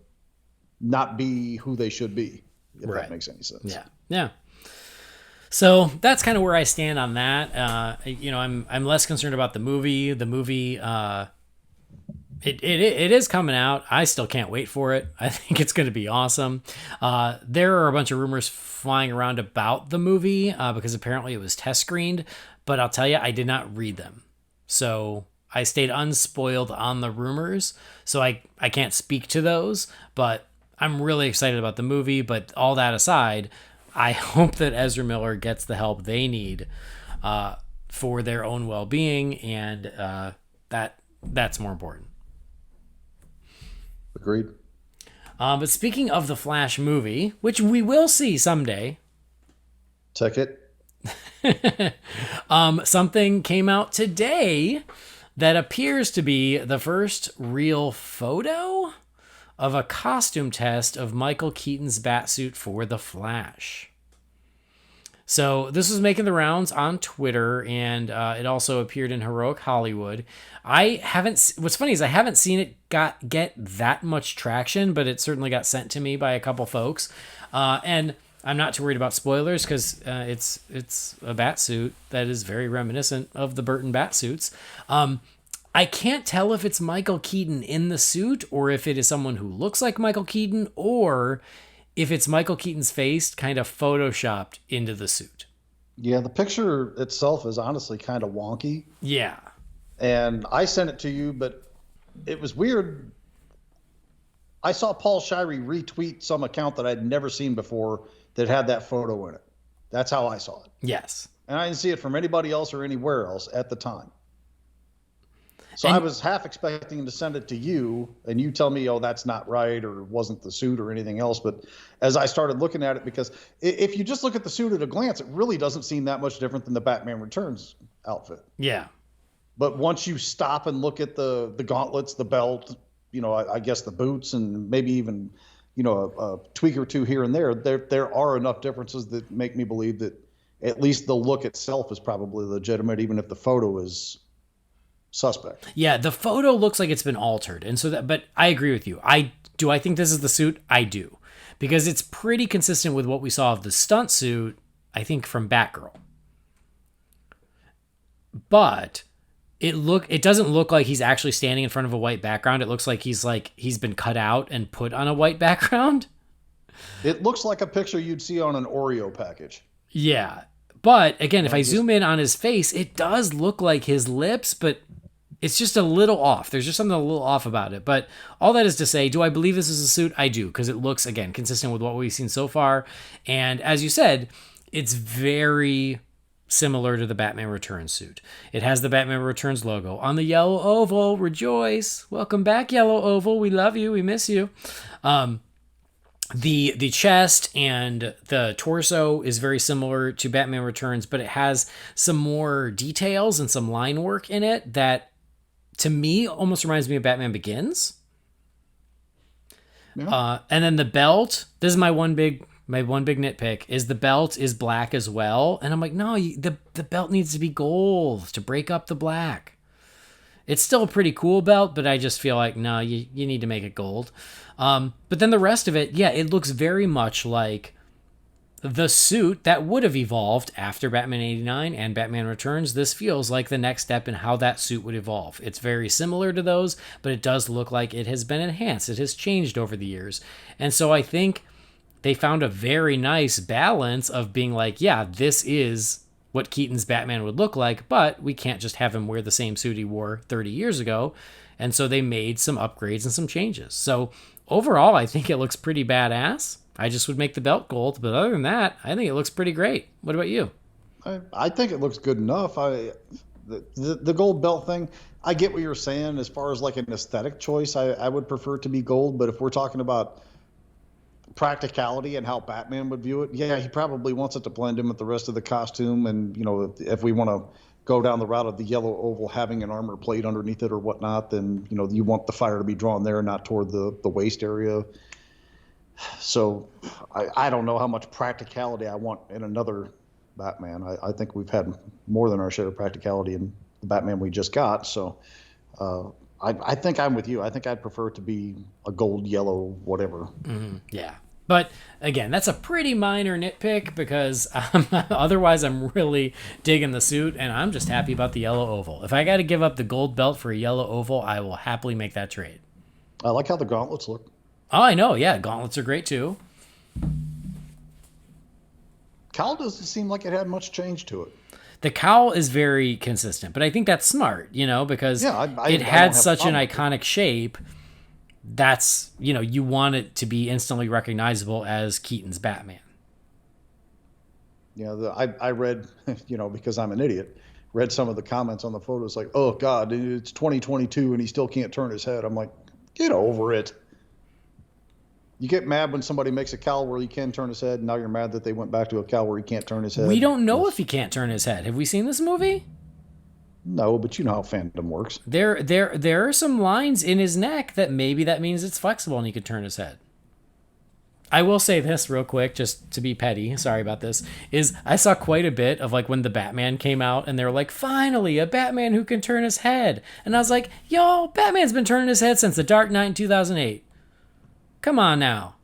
not be who they should be, if that makes any sense. Yeah. So that's kind of where I stand on that. I'm less concerned about the movie. The movie, it is coming out. I still can't wait for it. I think it's going to be awesome. There are a bunch of rumors flying around about the movie because apparently it was test screened, but I'll tell you, I did not read them. So I stayed unspoiled on the rumors. So I can't speak to those, but I'm really excited about the movie. But all that aside, I hope that Ezra Miller gets the help they need for their own well-being, and that's more important. Agreed. But speaking of the Flash movie, which we will see someday. Check it. Something came out today that appears to be the first real photo of a costume test of Michael Keaton's Batsuit for the Flash. So this was making the rounds on Twitter, and it also appeared in Heroic Hollywood. What's funny is I haven't seen it get that much traction, but it certainly got sent to me by a couple folks. And I'm not too worried about spoilers because it's a Batsuit that is very reminiscent of the Burton Batsuits. I can't tell if it's Michael Keaton in the suit or if it is someone who looks like Michael Keaton or if it's Michael Keaton's face kind of photoshopped into the suit. Yeah, the picture itself is honestly kind of wonky. Yeah. And I sent it to you, but it was weird. I saw Paul Shirey retweet some account that I'd never seen before that had that photo in it. That's how I saw it. Yes. And I didn't see it from anybody else or anywhere else at the time. So I was half expecting to send it to you and you tell me, oh, that's not right, or wasn't the suit or anything else. But as I started looking at it, because if you just look at the suit at a glance, it really doesn't seem that much different than the Batman Returns outfit. Yeah. But once you stop and look at the gauntlets, the belt, I guess the boots, and maybe even, a tweak or two here and there are enough differences that make me believe that at least the look itself is probably legitimate, even if the photo is suspect. Yeah, the photo looks like it's been altered. And so that, but I agree with you. I think this is the suit? I do. Because it's pretty consistent with what we saw of the stunt suit, I think, from Batgirl. But it doesn't look like he's actually standing in front of a white background. It looks like he's been cut out and put on a white background. It looks like a picture you'd see on an Oreo package. Yeah. But again, if I zoom in on his face, it does look like his lips, but it's just a little off. There's just something a little off about it. But all that is to say, do I believe this is a suit? I do, because it looks, again, consistent with what we've seen so far. And as you said, it's very similar to the Batman Returns suit. It has the Batman Returns logo on the yellow oval. Rejoice. Welcome back, yellow oval. We love you. We miss you. The chest and the torso is very similar to Batman Returns, but it has some more details and some line work in it that, to me, almost reminds me of Batman Begins. Yeah. And then the belt. This is my one big nitpick. Is the belt is black as well, and I'm like, no, the belt needs to be gold to break up the black. It's still a pretty cool belt, but I just feel like, no, you need to make it gold. But then the rest of it, yeah, it looks very much like the suit that would have evolved after Batman 89 and Batman Returns. This feels like the next step in how that suit would evolve. It's very similar to those, but it does look like it has been enhanced. It has changed over the years. And so I think they found a very nice balance of being like, yeah, this is what Keaton's Batman would look like, but we can't just have him wear the same suit he wore 30 years ago. And so they made some upgrades and some changes. So overall, I think it looks pretty badass. I just would make the belt gold, but other than that, I think it looks pretty great. What about you? I think it looks good enough. The gold belt thing, I get what you're saying. As far as like an aesthetic choice, I would prefer it to be gold. But if we're talking about practicality and how Batman would view it, yeah, he probably wants it to blend in with the rest of the costume. And, you know, if we want to go down the route of the yellow oval having an armor plate underneath it or whatnot, then, you know, you want the fire to be drawn there, not toward the waist area. So I don't know how much practicality I want in another Batman. I think we've had more than our share of practicality in the Batman we just got. So I think I'm with you. I think I'd prefer it to be a gold, yellow, whatever. Mm-hmm. Yeah. But again, that's a pretty minor nitpick because otherwise I'm really digging the suit and I'm just happy about the yellow oval. If I got to give up the gold belt for a yellow oval, I will happily make that trade. I like how the gauntlets look. Oh, I know. Yeah, gauntlets are great too. Cowl doesn't seem like it had much change to it. The cowl is very consistent, but I think that's smart, you know, because it had such an iconic shape. That's, you know, you want it to be instantly recognizable as Keaton's Batman. Yeah, I read, you know, because I'm an idiot, read some of the comments on the photos like, oh, God, it's 2022 and he still can't turn his head. I'm like, get over it. You get mad when somebody makes a cowl where he can turn his head, and now you're mad that they went back to a cowl where he can't turn his head. We don't know if he can't turn his head. Have we seen this movie? No, but you know how fandom works. There are some lines in his neck that maybe that means it's flexible and he could turn his head. I will say this real quick, just to be petty, sorry about this, is I saw quite a bit of like when the Batman came out and they were like, finally, a Batman who can turn his head. And I was like, yo, Batman's been turning his head since The Dark Knight in 2008. Come on now.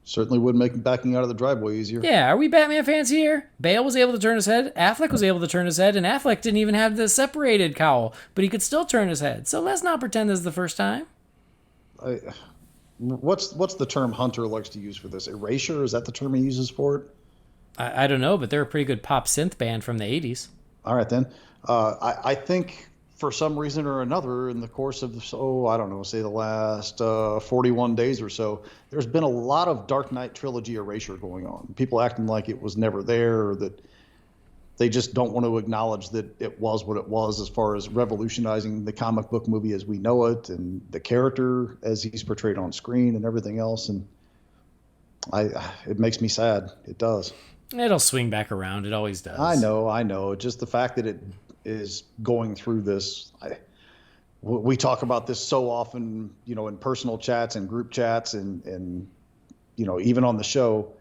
Certainly would make backing out of the driveway easier. Yeah, are we Batman fans here? Bale was able to turn his head, Affleck was able to turn his head, and Affleck didn't even have the separated cowl, but he could still turn his head. So let's not pretend this is the first time. What's the term Hunter likes to use for this? Erasure? Is that the term he uses for it? I don't know, but they're a pretty good pop synth band from the 80s. All right, then. I think for some reason or another in the course of, I don't know, say the last 41 days or so, there's been a lot of Dark Knight trilogy erasure going on. People acting like it was never there, or that they just don't want to acknowledge that it was what it was as far as revolutionizing the comic book movie as we know it and the character as he's portrayed on screen and everything else. And it makes me sad. It does. It'll swing back around. It always does. I know. Just the fact that it is going through this. We talk about this so often, you know, in personal chats and group chats and you know, even on the show.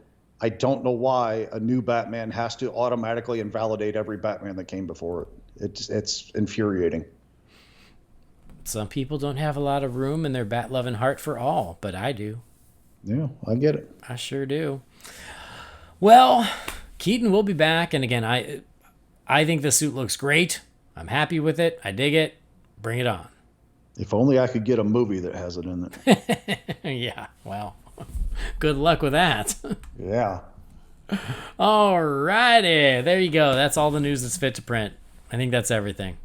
I don't know why a new Batman has to automatically invalidate every Batman that came before it. It's infuriating. some people don't have a lot of room in their bat-loving heart for all, but I do. Yeah, I get it. I sure do. Well, Keaton will be back, and again, I think the suit looks great. I'm happy with it. I dig it. Bring it on. If only I could get a movie that has it in it. Yeah, well, good luck with that. Yeah. All righty. There you go. That's all the news that's fit to print. I think that's everything.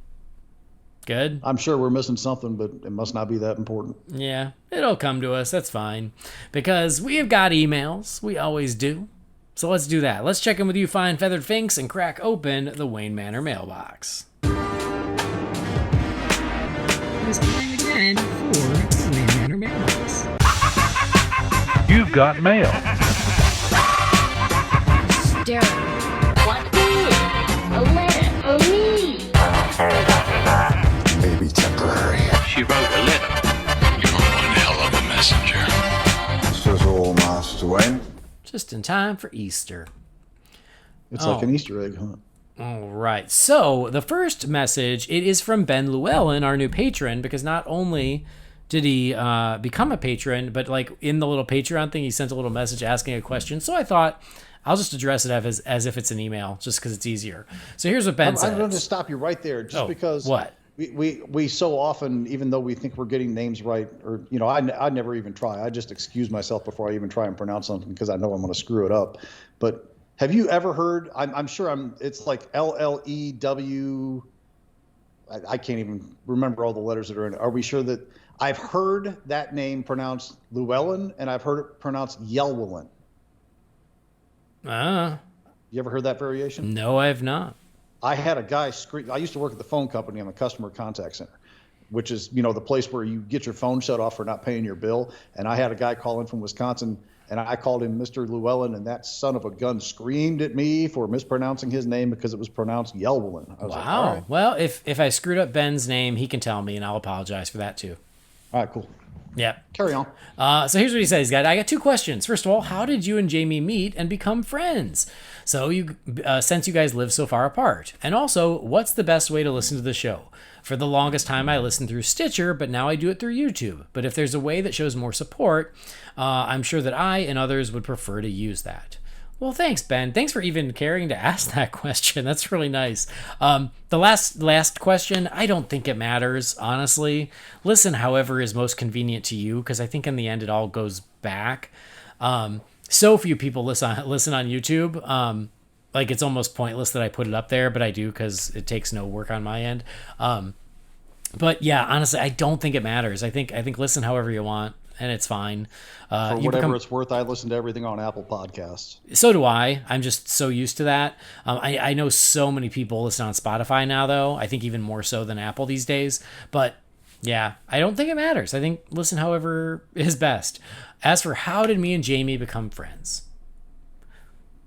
Good? I'm sure we're missing something, but it must not be that important. Yeah, it'll come to us. That's fine. Because we have got emails. We always do. So let's do that. Let's check in with you, fine feathered finks, and crack open the Wayne Manor mailbox. It's time again for the Wayne Manor mailbox. You've got mail. What is a letter for me? Maybe temporary. She wrote a letter. You're one hell of a messenger. This is all, Master Wayne. Just in time for Easter. It's like an Easter egg hunt. All right. So the first message, it is from Ben Llewellyn, our new patron, because not only did he become a patron, but like in the little Patreon thing, he sent a little message asking a question. So I thought I'll just address it as if it's an email, just because it's easier. So here's what Ben says. I'm going to stop you right there, just because what? We so often, even though we think we're getting names right, or I never even try. I just excuse myself before I even try and pronounce something because I know I'm going to screw it up. But have you ever heard? I'm sure it's like LLEW. I can't even remember all the letters that are in it. Are we sure that I've heard that name pronounced Llewellyn and I've heard it pronounced Yelwellyn? You ever heard that variation? No, I have not. I had a guy scream. I used to work at the phone company on the customer contact center, which is, the place where you get your phone shut off for not paying your bill. And I had a guy call in from Wisconsin, and I called him Mr. Llewellyn, and that son of a gun screamed at me for mispronouncing his name because it was pronounced Yelwellyn. I was like, all right. Well, if I screwed up Ben's name, he can tell me, and I'll apologize for that too. All right, cool. Yep. Carry on. So here's what he says, guys. I got two questions. First of all, how did you and Jamie meet and become friends? So since you guys live so far apart. And also, what's the best way to listen to the show? For the longest time, I listened through Stitcher, but now I do it through YouTube. But if there's a way that shows more support, I'm sure that I and others would prefer to use that. Well, thanks, Ben. Thanks for even caring to ask that question. That's really nice. The last question, I don't think it matters, honestly. Listen however is most convenient to you, because I think in the end it all goes back. So few people listen on YouTube. Like it's almost pointless that I put it up there, but I do because it takes no work on my end. But yeah, honestly, I don't think it matters. I think listen however you want, and it's fine. For whatever it's worth, I listen to everything on Apple Podcasts. So do I. I'm just so used to that. I know so many people listen on Spotify now, though. I think even more so than Apple these days. But yeah, I don't think it matters. I think listen however is best. As for how did me and Jamie become friends?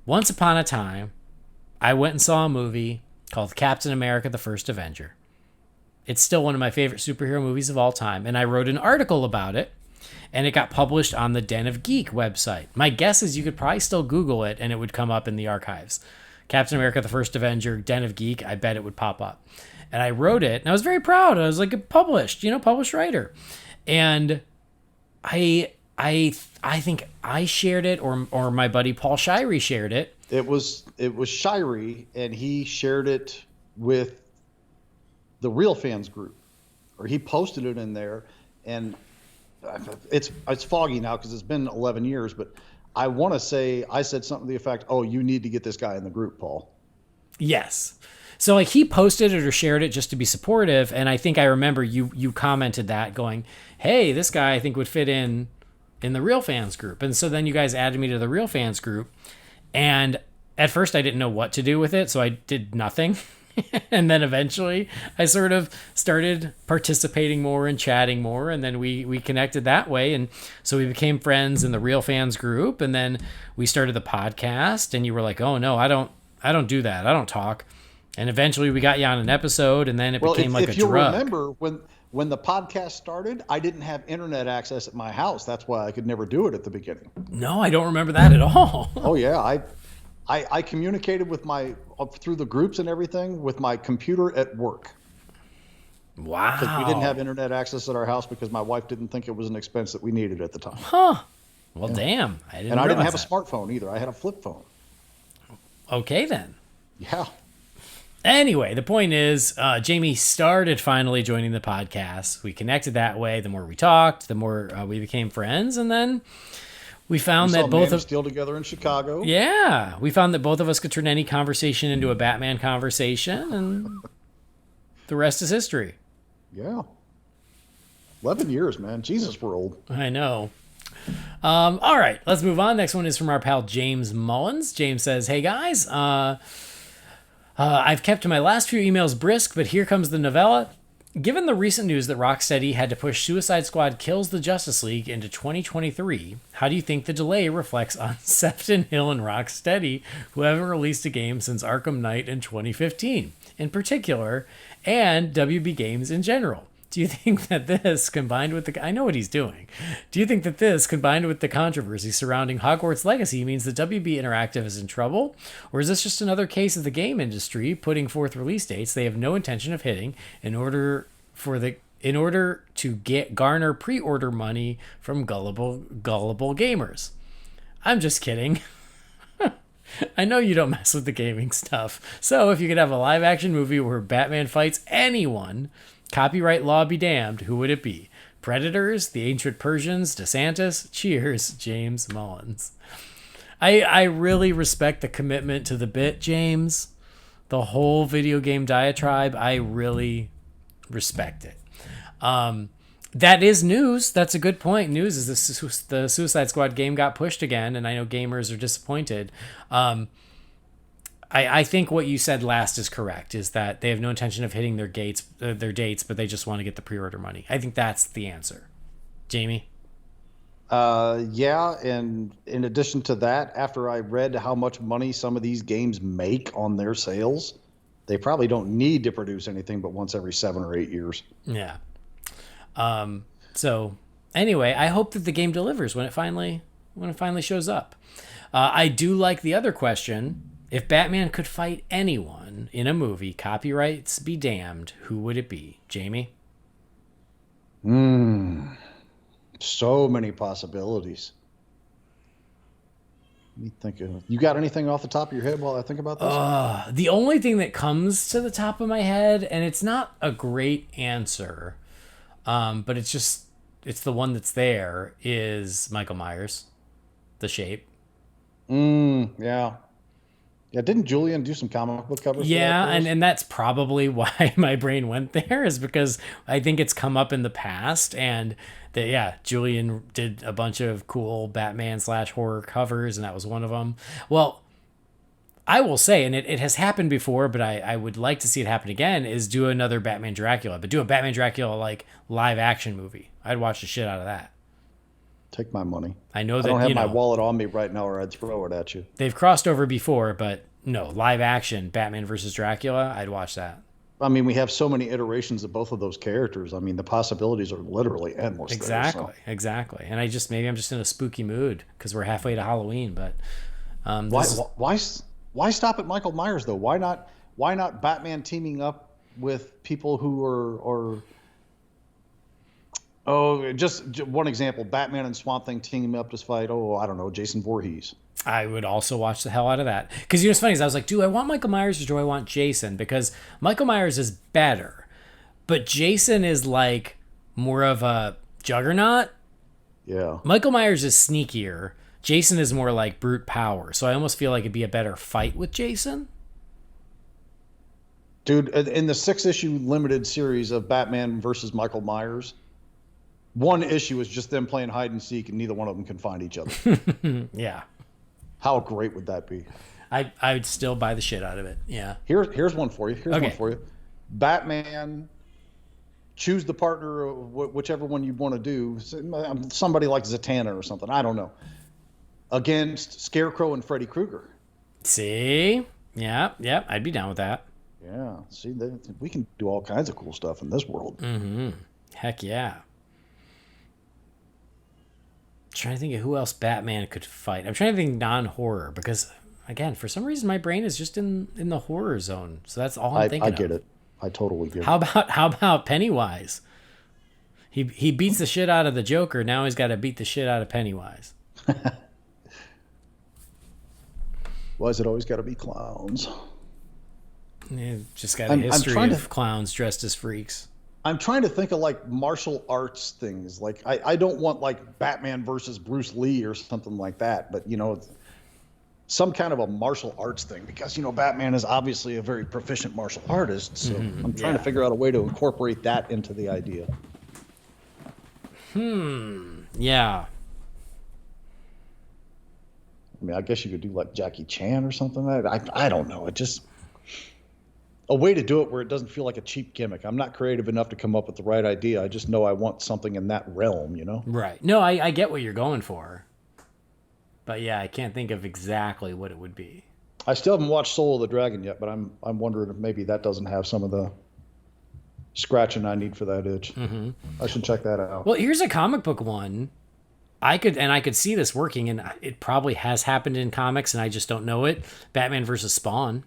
Once upon a time, I went and saw a movie called Captain America: The First Avenger. It's still one of my favorite superhero movies of all time, and I wrote an article about it, and it got published on the Den of Geek website. My guess is you could probably still Google it, and it would come up in the archives. Captain America: The First Avenger, Den of Geek, I bet it would pop up. And I wrote it, and I was very proud. I was like a published writer. And I think I shared it, or my buddy Paul Shirey shared it. It was Shirey, and he shared it with the Real Fans group, or he posted it in there, and it's foggy now because it's been 11 years, but I want to say I said something to the effect, "Oh, you need to get this guy in the group, Paul." Yes. So like he posted it or shared it just to be supportive, and I think I remember you commented that going, "Hey, this guy I think would fit in the Real Fans group." And so then you guys added me to the Real Fans group, and at first I didn't know what to do with it, so I did nothing. And then eventually I sort of started participating more and chatting more, and then we connected that way, and so we became friends in the Real Fans group, and then we started the podcast, and you were like, "Oh no, I don't do that. I don't talk." And eventually we got you on an episode, and then it became like a drug. If you remember, when the podcast started, I didn't have internet access at my house. That's why I could never do it at the beginning. No, I don't remember that at all. Oh yeah, I communicated with through the groups and everything with my computer at work. Wow. Because we didn't have internet access at our house because my wife didn't think it was an expense that we needed at the time. Huh. Well, damn. I didn't have a that. smartphone either. I had a flip phone. Okay, then. Yeah. Anyway, the point is, Jamie started finally joining the podcast. We connected that way. The more we talked, the more we became friends, and then we found that both of us still together in Chicago. Yeah, we found that both of us could turn any conversation into a Batman conversation, and the rest is history. Yeah. 11 years, man. Jesus, we're old. I know. All right, let's move on. Next one is from our pal James Mullins. James says, "Hey guys, I've kept my last few emails brisk, but here comes the novella. Given the recent news that Rocksteady had to push Suicide Squad Kills the Justice League into 2023, how do you think the delay reflects on Sefton Hill and Rocksteady, who haven't released a game since Arkham Knight in 2015, in particular, and WB Games in general? Do you think that this, combined with the... I know what he's doing. Do you think that this, combined with the controversy surrounding Hogwarts Legacy, means that WB Interactive is in trouble? Or is this just another case of the game industry putting forth release dates they have no intention of hitting in order to garner pre-order money from gullible gamers? I'm just kidding. I know you don't mess with the gaming stuff. So if you could have a live-action movie where Batman fights anyone... Copyright law be damned, who would it be? Predators, the Ancient Persians, DeSantis? Cheers, James Mullins." I really respect the commitment to the bit, James. The whole video game diatribe, I really respect it. That is news. That's a good point. News is the Suicide Squad game got pushed again, and I know gamers are disappointed. I think what you said last is correct, is that they have no intention of hitting their dates, but they just want to get the pre-order money. I think that's the answer. Jamie? Yeah, and in addition to that, after I read how much money some of these games make on their sales, they probably don't need to produce anything but once every 7 or 8 years. Yeah. So anyway, I hope that the game delivers when it finally shows up. I do like the other question. If Batman could fight anyone in a movie, copyrights be damned, who would it be? Jamie? So many possibilities. Let me think of... You got anything off the top of your head while I think about this? The only thing that comes to the top of my head, and it's not a great answer, but it's the one that's there, is Michael Myers, The Shape. Yeah. Yeah, didn't Julian do some comic book covers? Yeah, and that's probably why my brain went there, is because I think it's come up in the past, and Julian did a bunch of cool Batman / horror covers, and that was one of them. Well, I will say, and it has happened before, but I would like to see it happen again, is do another Batman Dracula, but do a Batman Dracula like live action movie. I'd watch the shit out of that. Take my money. I know that I don't have my wallet on me right now, or I'd throw it at you. They've crossed over before, but no, live action Batman versus Dracula, I'd watch that. I mean, we have so many iterations of both of those characters. I mean, the possibilities are literally endless. Exactly. And maybe I'm just in a spooky mood because we're halfway to Halloween. But why stop at Michael Myers though? Why not Batman teaming up with people who are just one example, Batman and Swamp Thing teaming up to fight, I don't know, Jason Voorhees. I would also watch the hell out of that. Because what's funny is I was like, do I want Michael Myers or do I want Jason? Because Michael Myers is better, but Jason is like more of a juggernaut. Yeah. Michael Myers is sneakier. Jason is more like brute power. So I almost feel like it'd be a better fight with Jason. Dude, in the 6-issue limited series of Batman versus Michael Myers, one issue is just them playing hide and seek and neither one of them can find each other. Yeah. How great would that be? I would still buy the shit out of it. Yeah. Here's one for you. Batman, choose the partner of whichever one you want to do. Somebody like Zatanna or something. I don't know. Against Scarecrow and Freddy Krueger. See? Yeah. I'd be down with that. Yeah. See, we can do all kinds of cool stuff in this world. Mm-hmm. Heck yeah. Trying to think of who else Batman could fight. I'm trying to think non-horror because, again, for some reason my brain is just in the horror zone. So that's all I'm thinking of. I totally get it. How about Pennywise? He beats the shit out of the Joker. Now he's got to beat the shit out of Pennywise. Why is it always got to be clowns? Yeah, just got a history of clowns dressed as freaks. I'm trying to think of like martial arts things. Like I don't want like Batman versus Bruce Lee or something like that, but some kind of a martial arts thing, because Batman is obviously a very proficient martial artist. So I'm trying to figure out a way to incorporate that into the idea. Yeah. I mean, I guess you could do like Jackie Chan or something like that. I don't know. It just a way to do it where it doesn't feel like a cheap gimmick. I'm not creative enough to come up with the right idea. I just know I want something in that realm, Right. No, I get what you're going for. But yeah, I can't think of exactly what it would be. I still haven't watched Soul of the Dragon yet, but I'm wondering if maybe that doesn't have some of the scratching I need for that itch. Mm-hmm. I should check that out. Well, here's a comic book one. I could see this working, and it probably has happened in comics, and I just don't know it. Batman versus Spawn.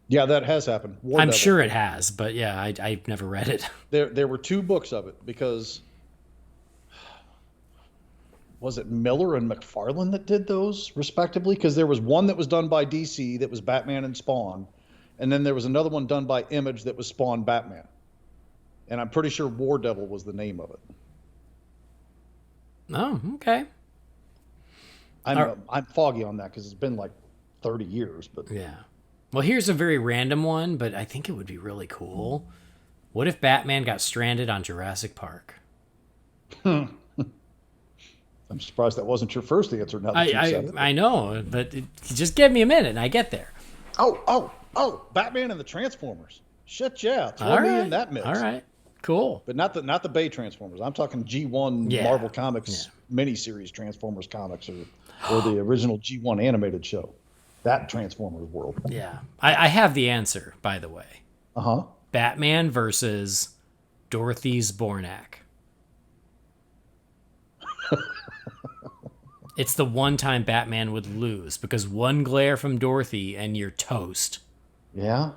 Yeah, that has happened. I'm sure it has, but yeah, I've never read it. There were 2 books of it, because was it Miller and McFarlane that did those respectively? Because there was one that was done by DC that was Batman and Spawn, and then there was another one done by Image that was Spawn Batman. And I'm pretty sure War Devil was the name of it. Oh, okay. I'm foggy on that because it's been like 30 years, but yeah. Well, here's a very random one, but I think it would be really cool. What if Batman got stranded on Jurassic Park? I'm surprised that wasn't your first answer. Now that you said it. I know, but just give me a minute and I get there. Oh! Batman and the Transformers. Shit, yeah. Throw me in that mix. All right. Cool. But not the Bay Transformers. I'm talking G1 Marvel Comics miniseries Transformers comics, or the original G1 animated show. That Transformers world. Yeah. I have the answer, by the way. Uh-huh. Batman versus Dorothy Zbornak. It's the one time Batman would lose, because one glare from Dorothy and you're toast. Yeah.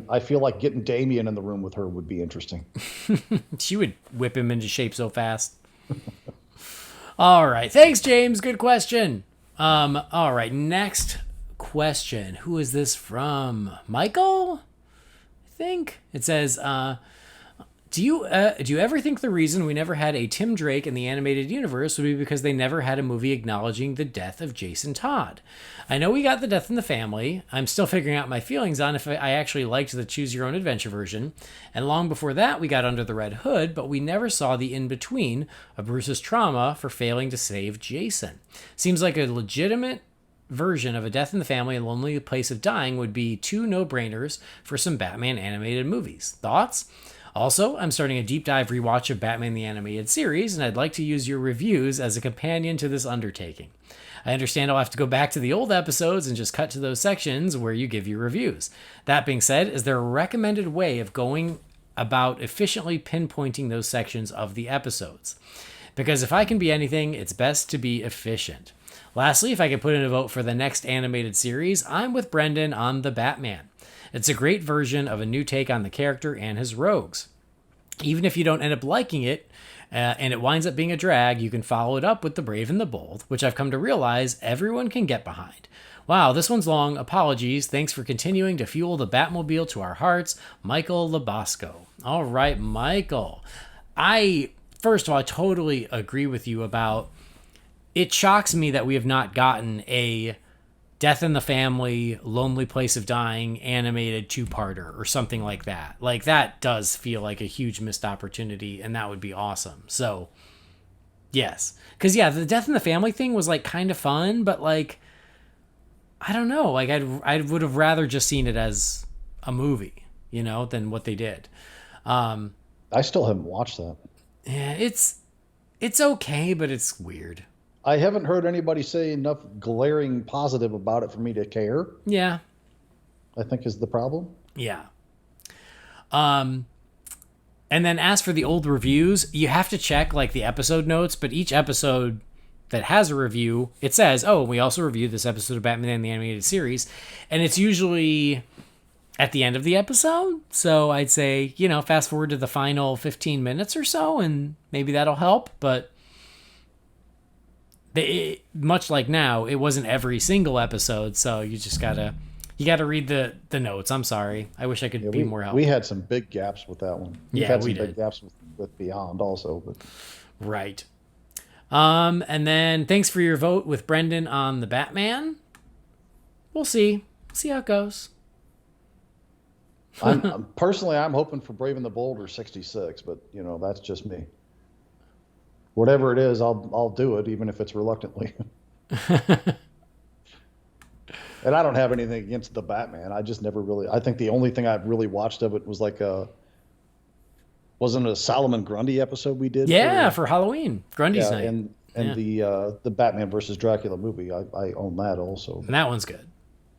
I feel like getting Damien in the room with her would be interesting. She would whip him into shape so fast. All right. Thanks, James. Good question. All right. Next question. Who is this from? Michael? I think. It says, do you ever think the reason we never had a Tim Drake in the animated universe would be because they never had a movie acknowledging the death of Jason Todd? I know we got the Death in the Family. I'm still figuring out my feelings on if I actually liked the Choose Your Own Adventure version. And long before that, we got Under the Red Hood, but we never saw the in-between of Bruce's trauma for failing to save Jason. Seems like a legitimate version of A Death in the Family and Lonely Place of Dying would be 2 no-brainers for some Batman animated movies. Thoughts? Also, I'm starting a deep dive rewatch of Batman the Animated Series, and I'd like to use your reviews as a companion to this undertaking. I understand I'll have to go back to the old episodes and just cut to those sections where you give your reviews. That being said, is there a recommended way of going about efficiently pinpointing those sections of the episodes? Because if I can be anything, it's best to be efficient. Lastly, if I could put in a vote for the next animated series, I'm with Brendan on The Batman. It's a great version of a new take on the character and his rogues. Even if you don't end up liking it, and it winds up being a drag, you can follow it up with The Brave and the Bold, which I've come to realize everyone can get behind. Wow, this one's long. Apologies. Thanks for continuing to fuel the Batmobile to our hearts. Michael Labasco. All right, Michael. First of all, I totally agree with you about, it shocks me that we have not gotten a Death in the Family, Lonely Place of Dying animated 2-parter or something like that. Like, that does feel like a huge missed opportunity, and that would be awesome. So, yes. Because, yeah, the Death in the Family thing was, like, kind of fun, but, like, I don't know. Like, I would have rather just seen it as a movie, than what they did. I still haven't watched that. Yeah, it's okay, but it's weird. I haven't heard anybody say enough glaring positive about it for me to care. Yeah. I think is the problem. Yeah. And then as for the old reviews, you have to check like the episode notes, but each episode that has a review, it says, oh, we also reviewed this episode of Batman the Animated Series. And it's usually at the end of the episode. So I'd say, fast forward to the final 15 minutes or so, and maybe that'll help. But much like now, it wasn't every single episode. So you just gotta read the notes. I'm sorry. I wish I could be more helpful. We had some big gaps with that one. We had some did. big gaps with Beyond also. But. Right. And then thanks for your vote with Brendan on the Batman. We'll see how it goes. Personally, I'm hoping for Brave and the Bold or 66, but that's just me. Whatever it is, I'll do it, even if it's reluctantly. And I don't have anything against the Batman. I just never really. I think the only thing I've really watched of it was wasn't it a Solomon Grundy episode we did? Yeah, for Halloween, Grundy's night, and the Batman versus Dracula movie. I own that also. And that one's good.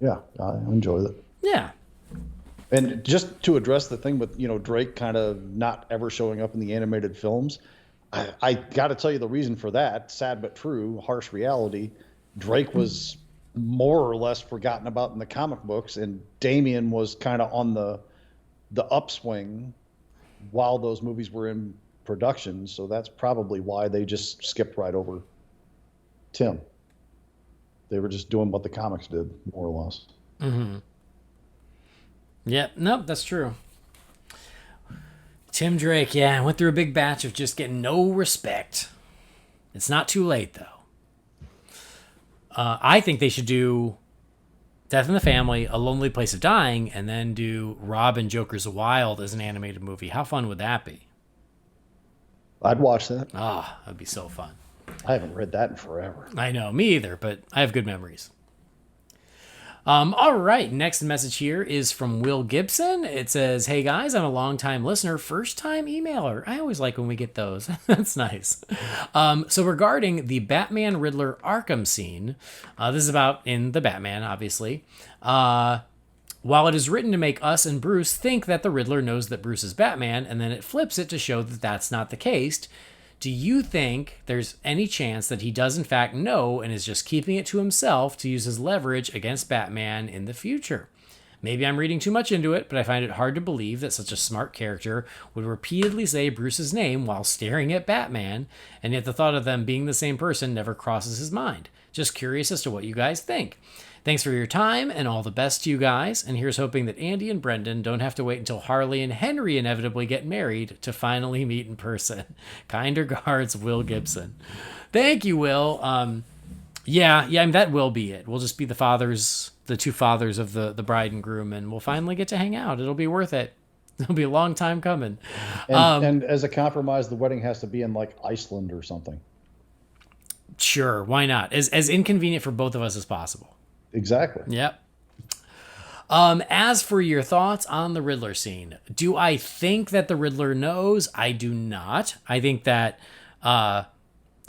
Yeah, I enjoy it. Yeah. And just to address the thing with Drake kind of not ever showing up in the animated films, I got to tell you the reason for that. Sad but true, harsh reality. Drake was more or less forgotten about in the comic books, and Damian was kind of on the upswing while those movies were in production. So that's probably why they just skipped right over Tim. They were just doing what the comics did, more or less. Mm-hmm. Yeah, nope, that's true. Tim Drake, went through a big batch of just getting no respect. It's not too late, though. I think they should do Death in the Family, A Lonely Place of Dying, and then do Robin Joker's Wild as an animated movie. How fun would that be? I'd watch that. That'd be so fun. I haven't read that in forever. I know, me either, but I have good memories. All right, next message here is from Will Gibson. It says, hey guys, I'm a long-time listener, first-time emailer. I always like when we get those. That's nice. So regarding the Batman Riddler Arkham scene, this is about in the Batman, obviously. While it is written to make us and Bruce think that the Riddler knows that Bruce is Batman, and then it flips it to show that that's not the case, do you think there's any chance that he does in fact know and is just keeping it to himself to use his leverage against Batman in the future? Maybe I'm reading too much into it, but I find it hard to believe that such a smart character would repeatedly say Bruce's name while staring at Batman, and yet the thought of them being the same person never crosses his mind. Just curious as to what you guys think. Thanks for your time and all the best to you guys. And here's hoping that Andy and Brendan don't have to wait until Harley and Henry inevitably get married to finally meet in person. Kind regards, Will Gibson. Thank you, Will. That will be it. We'll just be the two fathers of the bride and groom, and we'll finally get to hang out. It'll be worth it. It'll be a long time coming. And as a compromise, the wedding has to be in Iceland or something. Sure, why not? As inconvenient for both of us as possible. Exactly. Yep. As for your thoughts on the Riddler scene, do I think that the Riddler knows? I do not. I think that that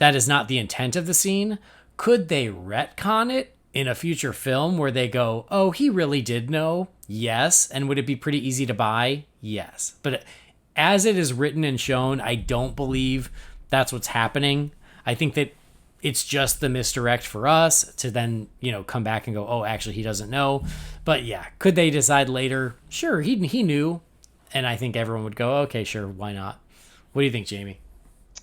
is not the intent of the scene. Could they retcon it in a future film where they go, oh, he really did know? Yes. And would it be pretty easy to buy? Yes. But as it is written and shown, I don't believe that's what's happening. I think that it's just the misdirect for us to then, come back and go, oh, actually, he doesn't know. But yeah, could they decide later? Sure, he knew. And I think everyone would go, okay, sure, why not? What do you think, Jamie?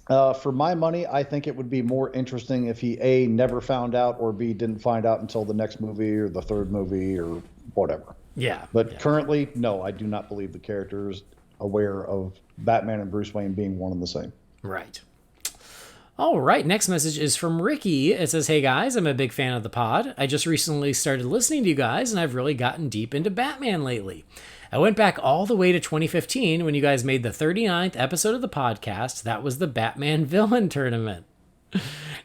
For my money, I think it would be more interesting if he, A, never found out, or B, didn't find out until the next movie or the third movie or whatever. Yeah. But currently, no, I do not believe the character is aware of Batman and Bruce Wayne being one and the same. Right. All right, next message is from Ricky. It says, hey guys, I'm a big fan of the pod. I just recently started listening to you guys, and I've really gotten deep into Batman lately. I went back all the way to 2015 when you guys made the 39th episode of the podcast. That was the Batman Villain Tournament.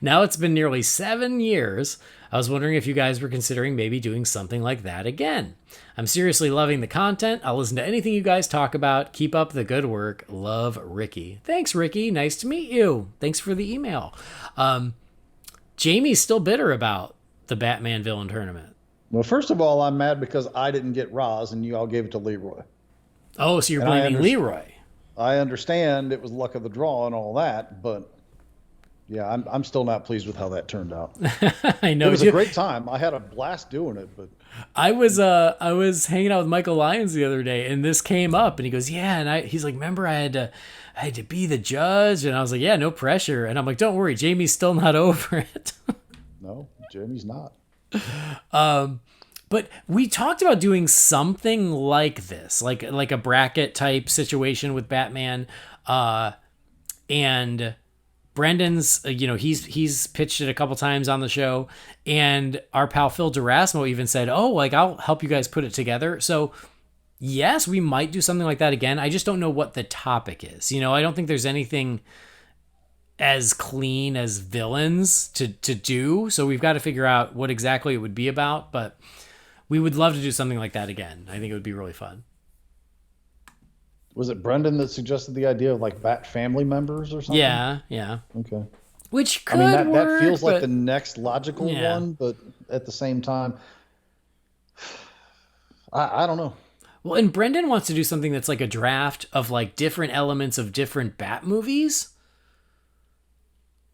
Now it's been nearly 7 years. I was wondering if you guys were considering maybe doing something like that again. I'm seriously loving the content. I'll listen to anything you guys talk about. Keep up the good work. Love, Ricky. Thanks, Ricky. Nice to meet you. Thanks for the email. Jamie's still bitter about the Batman Villain Tournament. Well, first of all, I'm mad because I didn't get Roz and you all gave it to Leroy. Oh, so you're blaming Leroy. I understand it was luck of the draw and all that, but Yeah, I'm still not pleased with how that turned out. I know It was a great time. I had a blast doing it, but I was hanging out with Michael Lyons the other day, and this came up, and he goes, "Yeah," and he's like, "Remember, I had to be the judge," and I was like, "Yeah, no pressure," and I'm like, "Don't worry, Jamie's still not over it." no, Jamie's not. But we talked about doing something like this, like a bracket type situation with Batman, and Brendan's, he's pitched it a couple times on the show, and our pal Phil Durasmo even said, "Oh, like I'll help you guys put it together." So yes, we might do something like that again. I just don't know what the topic is. I don't think there's anything as clean as villains to do. So we've got to figure out what exactly it would be about, but we would love to do something like that again. I think it would be really fun. Was it Brendan that suggested the idea of like Bat family members or something? Yeah. Okay. Which could that work, feels like but the next logical one, but at the same time, I don't know. Well, and Brendan wants to do something that's like a draft of like different elements of different Bat movies.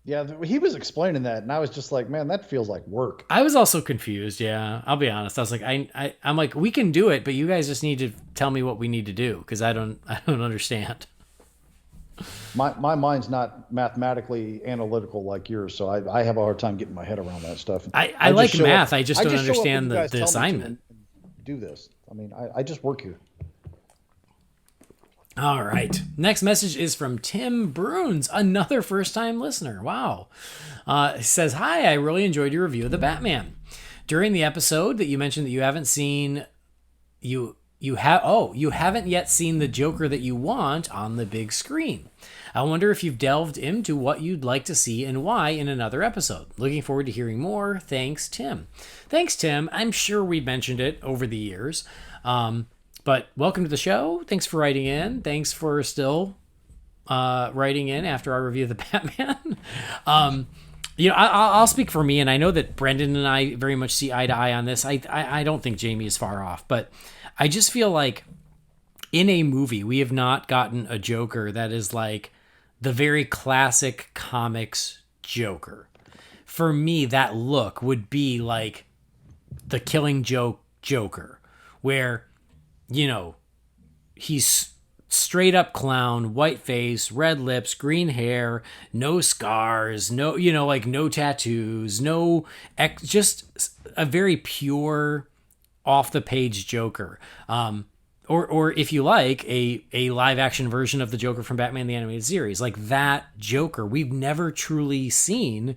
Yeah, he was explaining that, and I was just like, man, that feels like work. I was also confused. Yeah, I'll be honest. I was like, I'm like, we can do it, but you guys just need to tell me what we need to do because I don't understand. My mind's not mathematically analytical like yours, so I have a hard time getting my head around that stuff. I like math. I just don't show up understand when you guys the tell me to assignment. and do this. I mean, I just work here. All right. Next message is from Tim Bruns, another first-time listener. Wow. He says, "Hi, I really enjoyed your review of the Batman. During the episode that you mentioned that you haven't seen you haven't yet seen the Joker that you want on the big screen. I wonder if you've delved into what you'd like to see and why in another episode. Looking forward to hearing more. Thanks, Tim." Thanks, Tim. I'm sure we mentioned it over the years. But welcome to the show. Thanks for writing in. Thanks for still writing in after our review of the Batman. I'll speak for me, and I know that Brendan and I very much see eye to eye on this. I don't think Jamie is far off, but I just feel like in a movie, we have not gotten a Joker that is like the very classic comics Joker. For me, that look would be like the Killing Joke Joker, where he's straight up clown, white face, red lips, green hair, no scars, no tattoos, just a very pure off the page Joker. Or if you like a live action version of the Joker from Batman the Animated Series, like that Joker we've never truly seen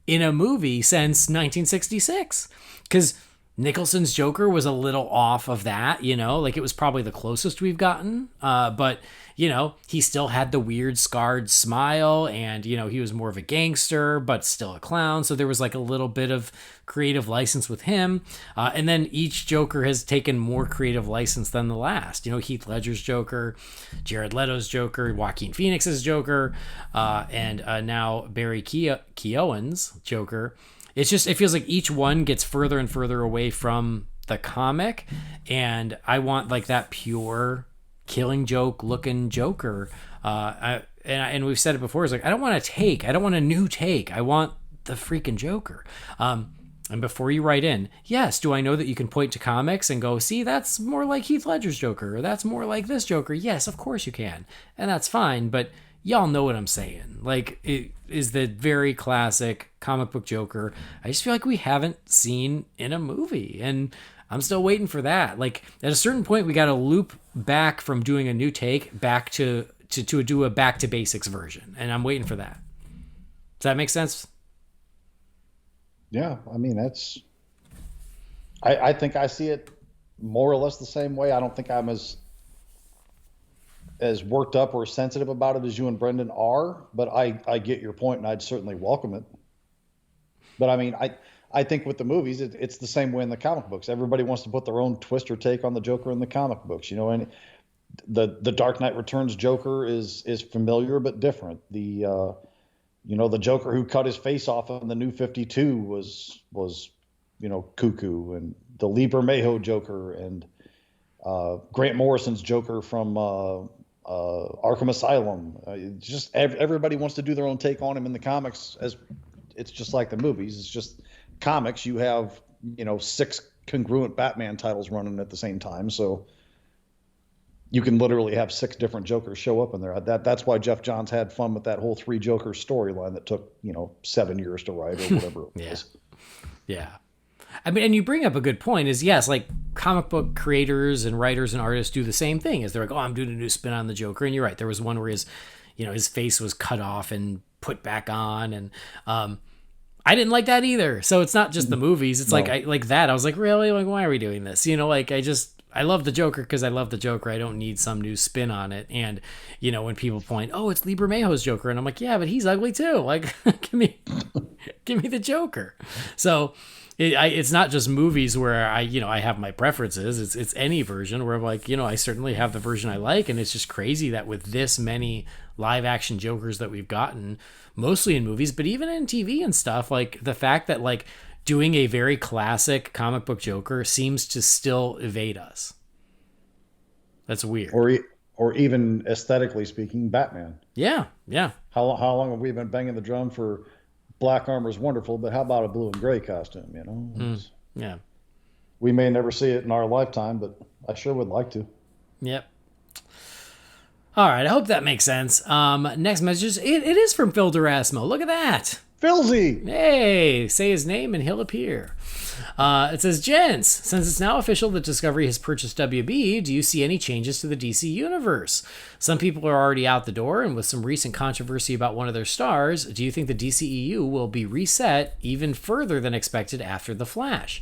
in a movie since 1966. 'Cause Nicholson's Joker was a little off of that, like it was probably the closest we've gotten. But, he still had the weird scarred smile and, he was more of a gangster, but still a clown. So there was like a little bit of creative license with him. And then each Joker has taken more creative license than the last. Heath Ledger's Joker, Jared Leto's Joker, Joaquin Phoenix's Joker, and now Barry Keoghan's Joker. It feels like each one gets further and further away from the comic, and I want like that pure Killing Joke looking Joker. And we've said it before. It's like I don't want a new take. I want the freaking Joker. And before you write in, yes, do I know that you can point to comics and go, see, that's more like Heath Ledger's Joker, or that's more like this Joker? Yes, of course you can, and that's fine. But y'all know what I'm saying. Like, it is the very classic comic book Joker. I just feel like we haven't seen in a movie, and I'm still waiting for that. Like, at a certain point, we got to loop back from doing a new take back to do a back to basics version, and I'm waiting for that. Does that make sense? Yeah, I mean, I think I see it more or less the same way. I don't think I'm as worked up or sensitive about it as you and Brendan are, but I get your point, and I'd certainly welcome it. But I mean, I think with the movies, it's the same way in the comic books. Everybody wants to put their own twist or take on the Joker in the comic books, and the Dark Knight Returns Joker is familiar but different. The the Joker who cut his face off in the New 52 was cuckoo, and the Lee Bermejo Joker and Grant Morrison's Joker from Arkham Asylum. Just everybody wants to do their own take on him in the comics. As it's just like the movies. It's just comics. You have 6 congruent Batman titles running at the same time, so you can literally have 6 different Jokers show up in there. That's why Jeff Johns had fun with that whole 3 Jokers storyline that took 7 years to write or whatever it was. Yeah. I mean, and you bring up a good point is, yes, like comic book creators and writers and artists do the same thing. Is they're like, oh, I'm doing a new spin on the Joker. And you're right. There was one where his face was cut off and put back on. And I didn't like that either. So it's not just the movies. It's like that. I was like, really? Like, why are we doing this? I love the Joker because I love the Joker. I don't need some new spin on it. And, when people point, oh, it's Lee Bermejo's Joker. And I'm like, yeah, but he's ugly too. Like, give me the Joker. So it's not just movies where I have my preferences. It's any version where I'm like, I certainly have the version I like. And it's just crazy that with this many live action Jokers that we've gotten, mostly in movies, but even in TV and stuff, like the fact that like doing a very classic comic book Joker seems to still evade us. That's weird. Or even aesthetically speaking, Batman. Yeah. How long have we been banging the drum for black armor is wonderful, but how about a blue and gray costume, Yeah. We may never see it in our lifetime, but I sure would like to. Yep. All right, I hope that makes sense. Next message, it is from Phil Derasmo. Look at that. Philzy! Hey, say his name and he'll appear. It says, gents, since it's now official that Discovery has purchased WB, do you see any changes to the DC universe? Some people are already out the door, and with some recent controversy about one of their stars, do you think the DCEU will be reset even further than expected after The Flash?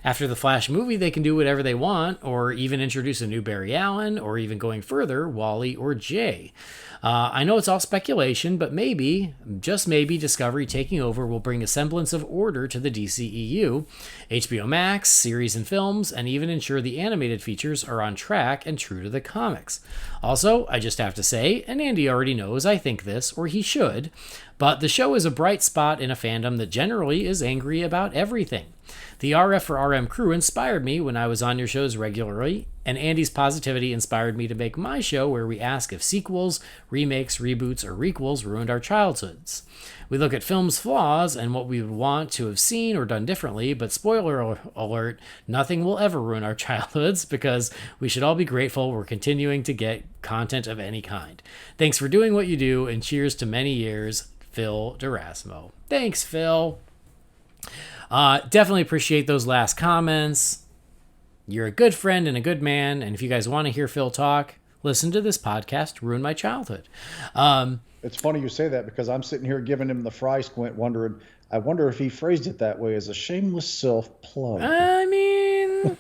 After the Flash movie, they can do whatever they want, or even introduce a new Barry Allen, or even going further, Wally or Jay. I know it's all speculation, but maybe, just maybe, Discovery taking over will bring a semblance of order to the DCEU, HBO Max, series and films, and even ensure the animated features are on track and true to the comics. Also, I just have to say, and Andy already knows I think this, or he should, but the show is a bright spot in a fandom that generally is angry about everything. The RF for RM crew inspired me when I was on your shows regularly, and Andy's positivity inspired me to make my show where we ask if sequels, remakes, reboots, or requels ruined our childhoods. We look at films' flaws and what we would want to have seen or done differently, but spoiler alert, nothing will ever ruin our childhoods because we should all be grateful we're continuing to get content of any kind. Thanks for doing what you do, and cheers to many years, Phil Derasmo. Thanks, Phil. Definitely appreciate those last comments. You're a good friend and a good man, and if you guys want to hear Phil talk, listen to this podcast, Ruin My Childhood. It's funny you say that because I'm sitting here giving him the fry squint, wondering, I wonder if he phrased it that way as a shameless self-plug. I mean,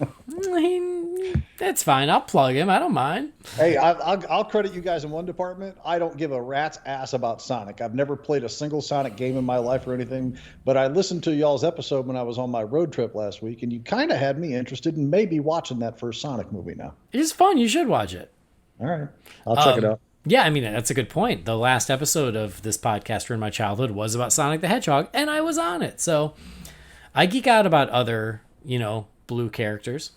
that's fine. I'll plug him. I don't mind. Hey, I'll credit you guys in one department. I don't give a rat's ass about Sonic. I've never played a single Sonic game in my life or anything, but I listened to y'all's episode when I was on my road trip last week, and you kind of had me interested in maybe watching that first Sonic movie now. It's fun. You should watch it. All right. I'll check it out. Yeah, I mean, that's a good point. The last episode of this podcast, Ruin My Childhood, was about Sonic the Hedgehog, and I was on it. So I geek out about other, blue characters.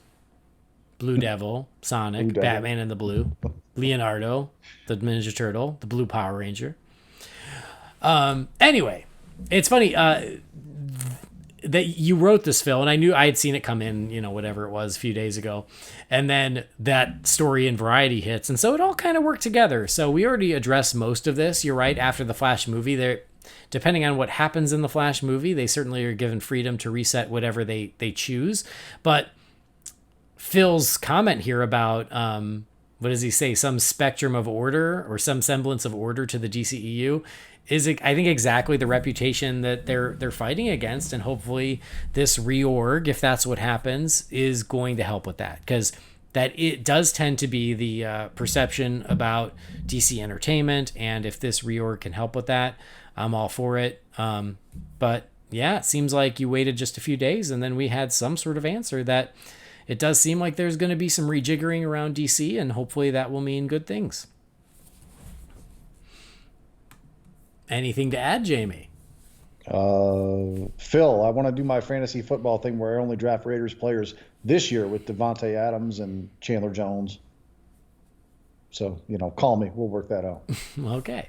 Blue Devil, Sonic, Blue Devil. Batman in the Blue, Leonardo, the Ninja Turtle, the Blue Power Ranger. Anyway, it's funny that you wrote this, Phil, and I knew I had seen it come in, whatever it was, a few days ago. And then that story in Variety hits. And so it all kind of worked together. So we already addressed most of this. You're right. After the Flash movie, depending on what happens in the Flash movie, they certainly are given freedom to reset whatever they choose. But Phil's comment here about, what does he say? Some spectrum of order or some semblance of order to the DCEU is, I think, exactly the reputation that they're fighting against. And hopefully this reorg, if that's what happens, is going to help with that. Because that it does tend to be the perception about DC Entertainment. And if this reorg can help with that, I'm all for it. But yeah, it seems like you waited just a few days and then we had some sort of answer that it does seem like there's going to be some rejiggering around DC, and hopefully that will mean good things. Anything to add, Jamie? Phil, I want to do my fantasy football thing where I only draft Raiders players this year with Devontae Adams and Chandler Jones. So, call me. We'll work that out. Okay.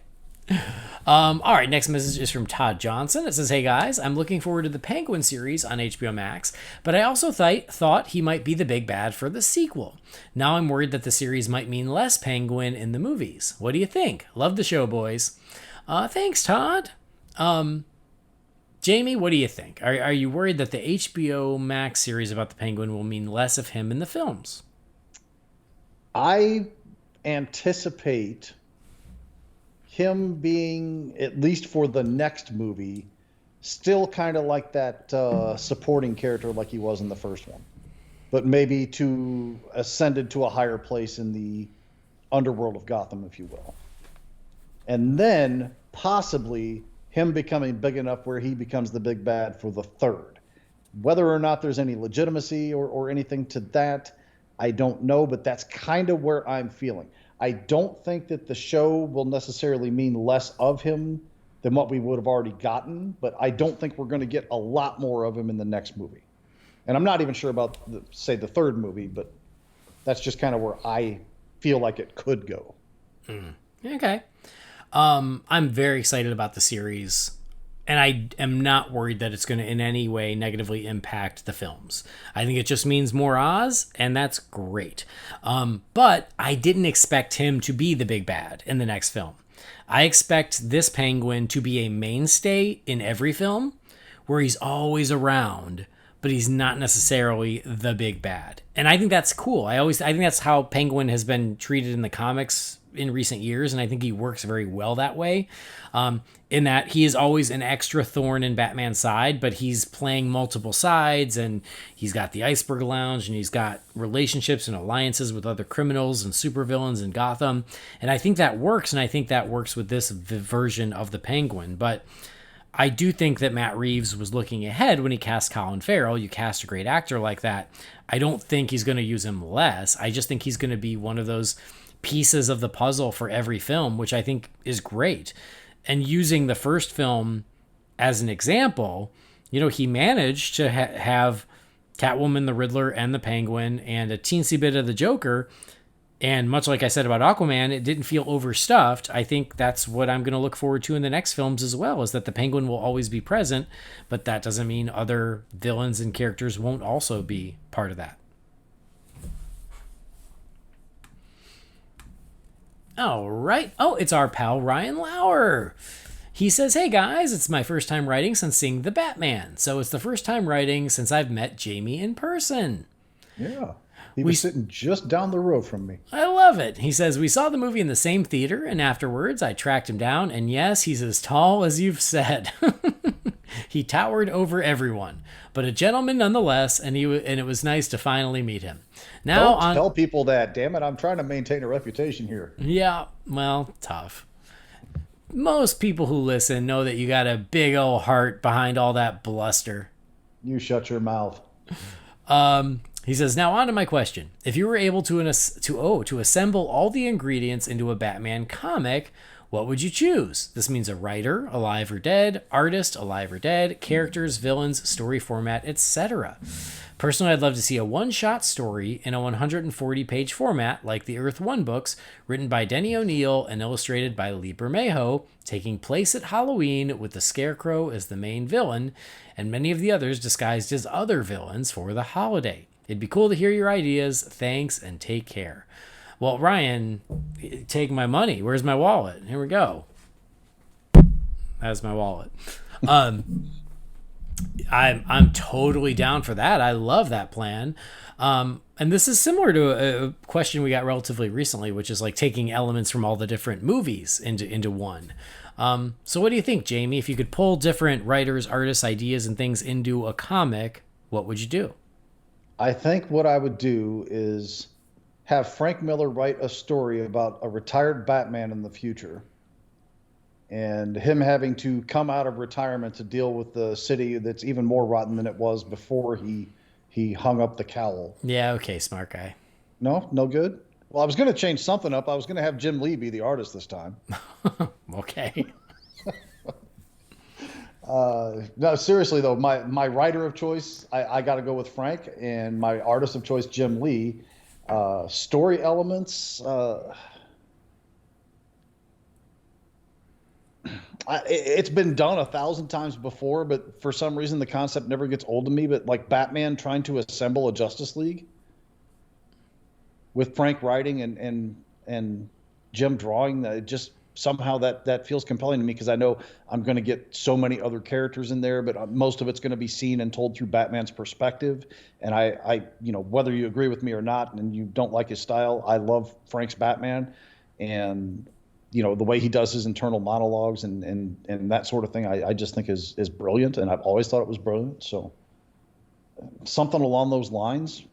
All right, next message is from Todd Johnson. It says, "Hey guys, I'm looking forward to the Penguin series on HBO Max, but I also thought he might be the big bad for the sequel. Now I'm worried that the series might mean less Penguin in the movies. What do you think? Love the show, boys." Thanks, Todd. Jamie, what do you think? Are you worried that the HBO Max series about the Penguin will mean less of him in the films? I anticipate him being, at least for the next movie, still kind of like that supporting character like he was in the first one, but maybe ascended to a higher place in the underworld of Gotham, if you will. And then possibly him becoming big enough where he becomes the big bad for the third. Whether or not there's any legitimacy or anything to that, I don't know, but that's kind of where I'm feeling. I don't think that the show will necessarily mean less of him than what we would have already gotten, but I don't think we're going to get a lot more of him in the next movie. And I'm not even sure about, the third movie, but that's just kind of where I feel like it could go. Okay. I'm very excited about the series, and I am not worried that it's going to in any way negatively impact the films. I think it just means more Oz, and that's great. But I didn't expect him to be the big bad in the next film. I expect this Penguin to be a mainstay in every film, where he's always around, but he's not necessarily the big bad. And I think that's cool. I think that's how Penguin has been treated in the comics in recent years, and I think he works very well that way, in that he is always an extra thorn in Batman's side, but he's playing multiple sides, and he's got the Iceberg Lounge, and he's got relationships and alliances with other criminals and supervillains in Gotham, and I think that works, and I think that works with this version of the Penguin. But I do think that Matt Reeves was looking ahead when he cast Colin Farrell. You cast a great actor like that. I don't think he's going to use him less. I just think he's going to be one of those pieces of the puzzle for every film, which I think is great. And using the first film as an example, he managed to have Catwoman, the Riddler, and the Penguin, and a teensy bit of the Joker. And much like I said about Aquaman, it didn't feel overstuffed. I think that's what I'm going to look forward to in the next films as well, is that the Penguin will always be present, but that doesn't mean other villains and characters won't also be part of that. All right. Oh, it's our pal Ryan Lauer. He says, "Hey guys, it's my first time writing since seeing The Batman. So it's the first time writing since I've met Jamie in person." Yeah. He was sitting just down the road from me. I love it. He says, "We saw the movie in the same theater, and afterwards I tracked him down, and yes, he's as tall as you've said." He towered over everyone, but a gentleman nonetheless, and it was nice to finally meet him. Now, don't tell people that, damn it. I'm trying to maintain a reputation here. Yeah, well, tough. Most people who listen know that you got a big old heart behind all that bluster. You shut your mouth. He says, "Now on to my question. If you were able to assemble all the ingredients into a Batman comic, what would you choose? This means a writer, alive or dead, artist, alive or dead, characters, villains, story format, etc. Personally, I'd love to see a one-shot story in a 140-page format like the Earth One books, written by Denny O'Neil and illustrated by Lee Bermejo, taking place at Halloween with the Scarecrow as the main villain, and many of the others disguised as other villains for the holiday. It'd be cool to hear your ideas. Thanks, and take care." Well, Ryan, take my money. Where's my wallet? Here we go. That's my wallet. I'm totally down for that. I love that plan. And this is similar to a question we got relatively recently, which is like taking elements from all the different movies into one. So what do you think, Jamie? If you could pull different writers, artists, ideas, and things into a comic, what would you do? I think what I would do is have Frank Miller write a story about a retired Batman in the future and him having to come out of retirement to deal with the city that's even more rotten than it was before he hung up the cowl. Yeah, okay, smart guy. No good? Well, I was going to change something up. I was going to have Jim Lee be the artist this time. Okay. No, seriously, though, my writer of choice, I got to go with Frank, and my artist of choice, Jim Lee. Story elements, It's been done 1,000 times before, but for some reason the concept never gets old to me. But like Batman trying to assemble a Justice League with Frank writing and Jim drawing, it just somehow that feels compelling to me, because I know I'm going to get so many other characters in there, but most of it's going to be seen and told through Batman's perspective. And I whether you agree with me or not, and you don't like his style, I love Frank's Batman, and the way he does his internal monologues and that sort of thing, I just think is brilliant, and I've always thought it was brilliant. So something along those lines,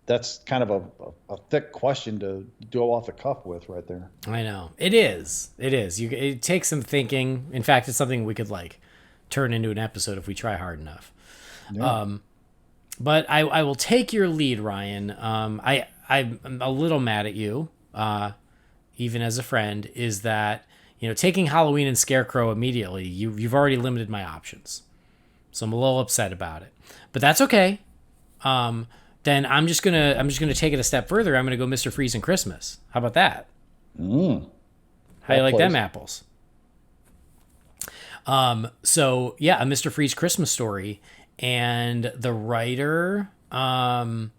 that's kind of a thick question to go off the cuff with right there. I know. It is. It takes some thinking. In fact, it's something we could turn into an episode if we try hard enough. Yeah. But I will take your lead, Ryan. I'm a little mad at you, even as a friend, is that, taking Halloween and Scarecrow immediately, you've already limited my options. So I'm a little upset about it. But that's okay. Then I'm just gonna take it a step further. I'm gonna go Mr. Freeze and Christmas. How about that? How you like them apples? So yeah, a Mr. Freeze Christmas story, and the writer. God,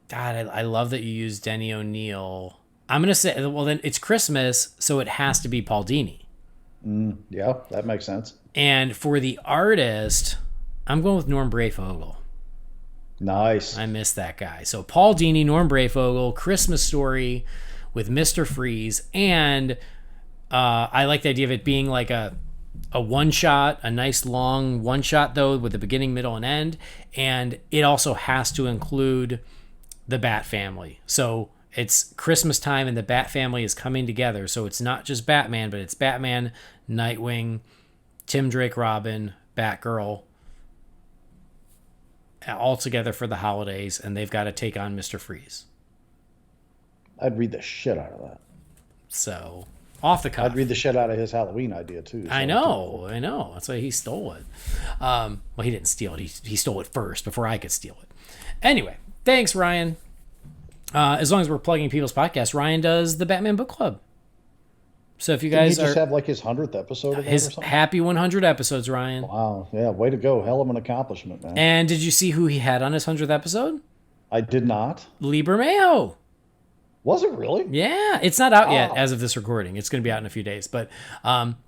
I love that you used Denny O'Neil. I'm gonna say, well, then it's Christmas, so it has to be Paul Dini. Yeah, that makes sense. And for the artist, I'm going with Norm Brayfogle. Nice. I miss that guy. So Paul Dini, Norm Brayfogle, Christmas story with Mr. Freeze. And I like the idea of it being like a one-shot, a nice long one-shot, though, with a beginning, middle, and end. And it also has to include the Bat family. So it's Christmas time and the Bat family is coming together. So it's not just Batman, but it's Batman, Nightwing, Tim Drake Robin, Batgirl, all together for the holidays, and they've got to take on Mr. Freeze. I'd read the shit out of that. So, off the cuff. I'd read the shit out of his Halloween idea, too. So I know. That's why he stole it. Well, he didn't steal it. He stole it first before I could steal it. Anyway, thanks, Ryan. As long as we're plugging people's podcasts, Ryan does the Batman Book Club. So if you guys just have his 100th episode of his or something? happy 100 episodes, Ryan. Wow, yeah, way to go. Hell of an accomplishment, man. And did you see who he had on his 100th episode? I did not. Lee Bermejo. Was it really? Yeah, it's not out yet as of this recording. It's going to be out in a few days. But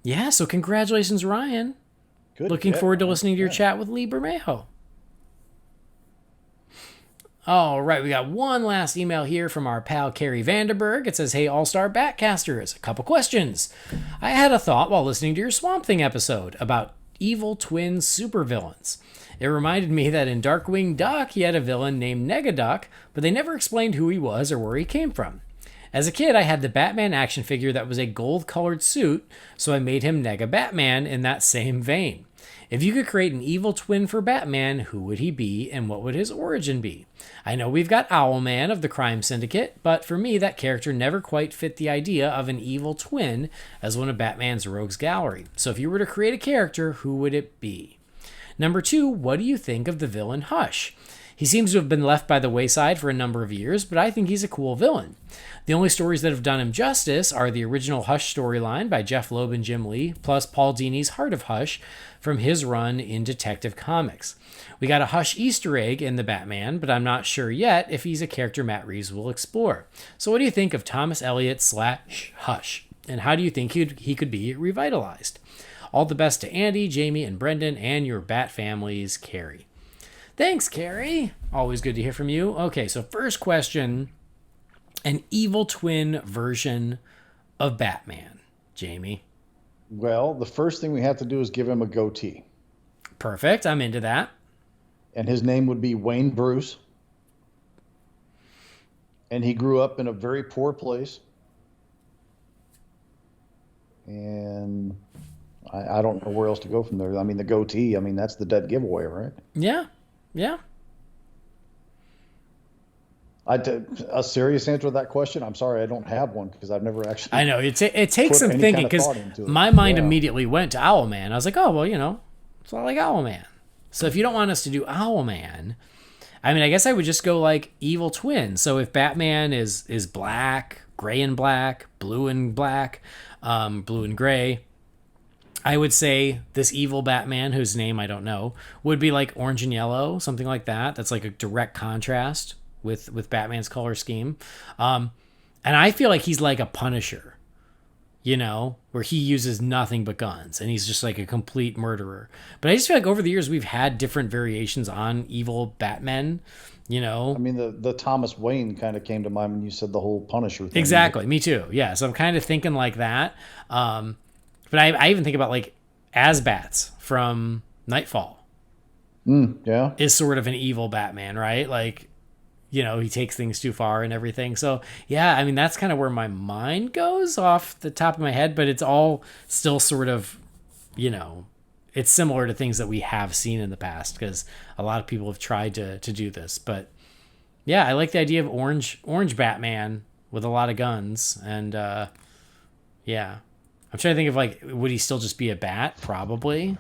yeah, so congratulations, Ryan. Good. Looking forward to listening to your chat with Lee Bermejo. All right, we got one last email here from our pal Carrie Vanderberg. It says, "Hey, All-Star Batcasters, a couple questions. I had a thought while listening to your Swamp Thing episode about evil twin supervillains. It reminded me that in Darkwing Duck, he had a villain named Negaduck, but they never explained who he was or where he came from. As a kid, I had the Batman action figure that was a gold-colored suit, so I made him Nega Batman in that same vein. If you could create an evil twin for Batman, who would he be and what would his origin be? I know we've got Owlman of the Crime Syndicate, but for me, that character never quite fit the idea of an evil twin as one of Batman's rogues gallery. So if you were to create a character, who would it be? Number 2, what do you think of the villain Hush? He seems to have been left by the wayside for a number of years, but I think he's a cool villain. The only stories that have done him justice are the original Hush storyline by Jeff Loeb and Jim Lee, plus Paul Dini's Heart of Hush from his run in Detective Comics. We got a Hush Easter egg in the Batman, but I'm not sure yet if he's a character Matt Reeves will explore. So what do you think of Thomas Elliot / Hush? And how do you think he could be revitalized? All the best to Andy, Jamie, and Brendan, and your Bat families, Carrie." Thanks, Carrie. Always good to hear from you. Okay, so first question, an evil twin version of Batman. Jamie? Well, the first thing we have to do is give him a goatee. Perfect. I'm into that. And his name would be Wayne Bruce. And he grew up in a very poor place. And I don't know where else to go from there. I mean, the goatee, that's the dead giveaway, right? Yeah. A serious answer to that question? I'm sorry, I don't have one because I've never actually. I know it takes some thinking because my mind immediately went to Owlman. I was like, oh well, it's not like Owlman. So if you don't want us to do Owlman, I guess I would just go like evil twin. So if Batman is black, gray and black, blue and black, blue and gray. I would say this evil Batman, whose name I don't know, would be like orange and yellow, something like that. That's like a direct contrast with Batman's color scheme. And I feel like he's like a Punisher, you know, where he uses nothing but guns and he's just like a complete murderer. But I just feel like over the years we've had different variations on evil Batmen, you know. I mean, the Thomas Wayne kind of came to mind when you said the whole Punisher thing. Exactly. Me too. Yeah. So I'm kind of thinking like that. But I even think about like Asbats from Nightfall. Yeah. Is sort of an evil Batman, right? Like, you know, he takes things too far and everything. So, yeah, I mean, that's kind of where my mind goes off the top of my head, but it's all still sort of, you know, it's similar to things that we have seen in the past because a lot of people have tried to do this. But, yeah, I like the idea of orange Batman with a lot of guns. And, yeah. I'm trying to think of, like, would he still just be a bat? Probably.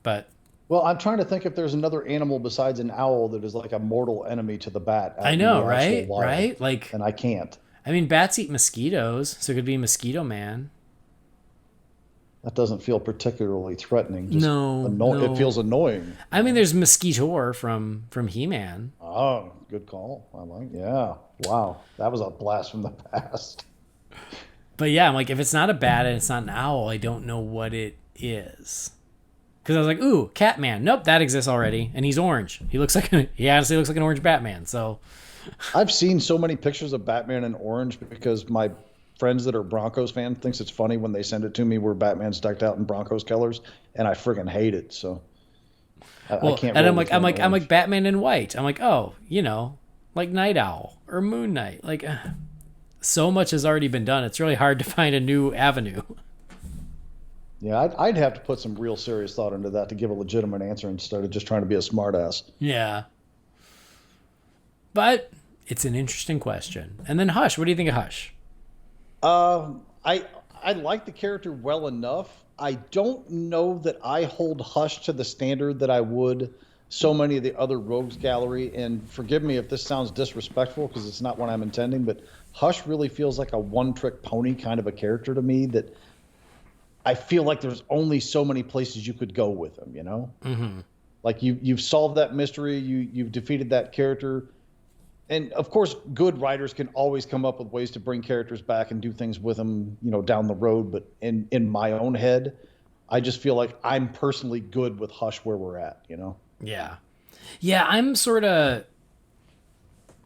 But... Well, I'm trying to think if there's another animal besides an owl that is like a mortal enemy to the bat. I know, right? Right? Like, and I can't. I mean, bats eat mosquitoes, so it could be Mosquito Man. That doesn't feel particularly threatening. No. It feels annoying. I mean, there's Mosquitor from He-Man. Oh, good call. Yeah. Wow. That was a blast from the past. But yeah, I'm like, if it's not a bat and it's not an owl, I don't know what it is. Because I was like, ooh, Catman. Nope, that exists already. And he's orange. He honestly looks like an orange Batman. So I've seen so many pictures of Batman in orange because my friends that are Broncos fans thinks it's funny when they send it to me where Batman's decked out in Broncos colors, and I friggin' hate it. So I can't. And I'm like Batman in white. I'm like, oh, you know, like Night Owl or Moon Knight. Like, so much has already been done. It's really hard to find a new avenue. Yeah, I'd have to put some real serious thought into that to give a legitimate answer instead of just trying to be a smartass. Yeah. But it's an interesting question. And then Hush, what do you think of Hush? I like the character well enough. I don't know that I hold Hush to the standard that I would so many of the other Rogues Gallery. And forgive me if this sounds disrespectful because it's not what I'm intending, but Hush really feels like a one-trick pony kind of a character to me that I feel like there's only so many places you could go with him, you know? Mm-hmm. Like you've solved that mystery, you've defeated that character. And of course, good writers can always come up with ways to bring characters back and do things with them, you know, down the road. But in my own head, I just feel like I'm personally good with Hush where we're at, you know? Yeah. Yeah, I'm sort of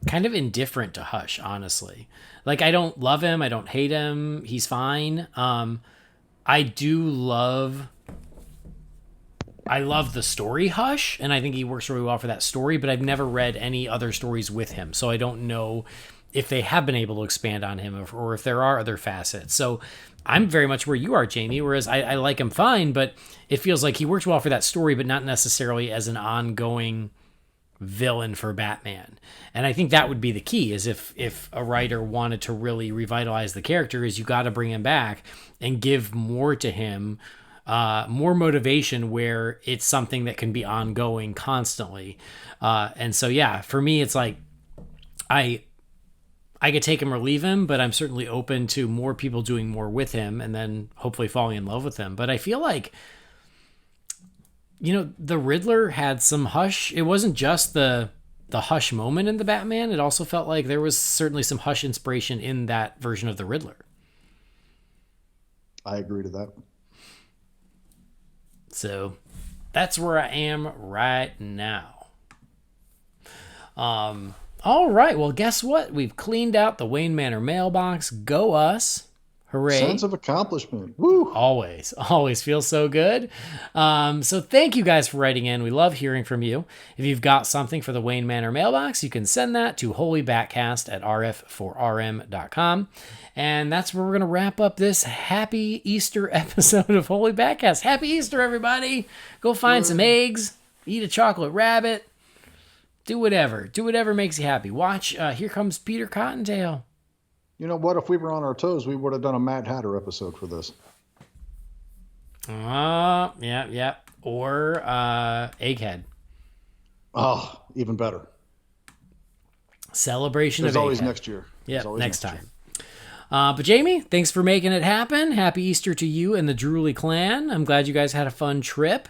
kind of indifferent to Hush, honestly. Like, I don't love him. I don't hate him. He's fine. I love the story Hush, and I think he works really well for that story, but I've never read any other stories with him, so I don't know if they have been able to expand on him or if there are other facets. So I'm very much where you are, Jamie, whereas I like him fine, but it feels like he works well for that story, but not necessarily as an ongoing villain for Batman. And I think that would be the key, is if a writer wanted to really revitalize the character, is you got to bring him back and give more to him, more motivation where it's something that can be ongoing constantly. And so, yeah, for me, it's like I could take him or leave him, but I'm certainly open to more people doing more with him and then hopefully falling in love with him. But I feel like, you know, the Riddler had some Hush. It wasn't just the Hush moment in the Batman. It also felt like there was certainly some Hush inspiration in that version of the Riddler. I agree to that. So that's where I am right now. All right. Well, guess what? We've cleaned out the Wayne Manor mailbox. Go us. Hooray. Sense of accomplishment. Woo. Always feels so good. So thank you guys for writing in. We love hearing from you. If you've got something for the Wayne Manor mailbox, you can send that to Holy BatCast at rf4rm.com. And that's where we're going to wrap up this happy Easter episode of Holy BatCast. Happy Easter, everybody. Go find some eggs, eat a chocolate rabbit, do whatever. Do whatever makes you happy. Watch Here Comes Peter Cottontail. You know what? If we were on our toes, we would have done a Mad Hatter episode for this. Yeah. Or Egghead. Oh, even better. Celebration There's of always egghead. next year. Yeah, There's always next year. time. But Jamie, thanks for making it happen. Happy Easter to you and the Drooly clan. I'm glad you guys had a fun trip.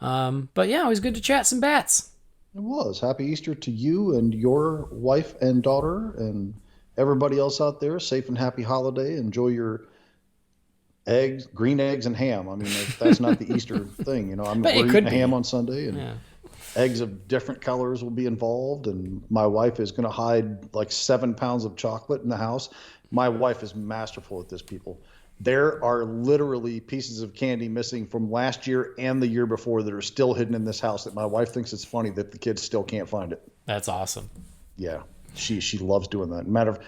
But yeah, always good to chat some bats. It was. Happy Easter to you and your wife and daughter and everybody else out there. Safe and happy holiday. Enjoy your eggs, green eggs and ham. I mean, that's not the Easter thing. You know, we're eating ham on Sunday, and eggs of different colors will be involved. And my wife is going to hide like 7 pounds of chocolate in the house. My wife is masterful at this, people. There are literally pieces of candy missing from last year and the year before that are still hidden in this house that my wife thinks it's funny that the kids still can't find it. That's awesome. Yeah, she loves doing that. Matter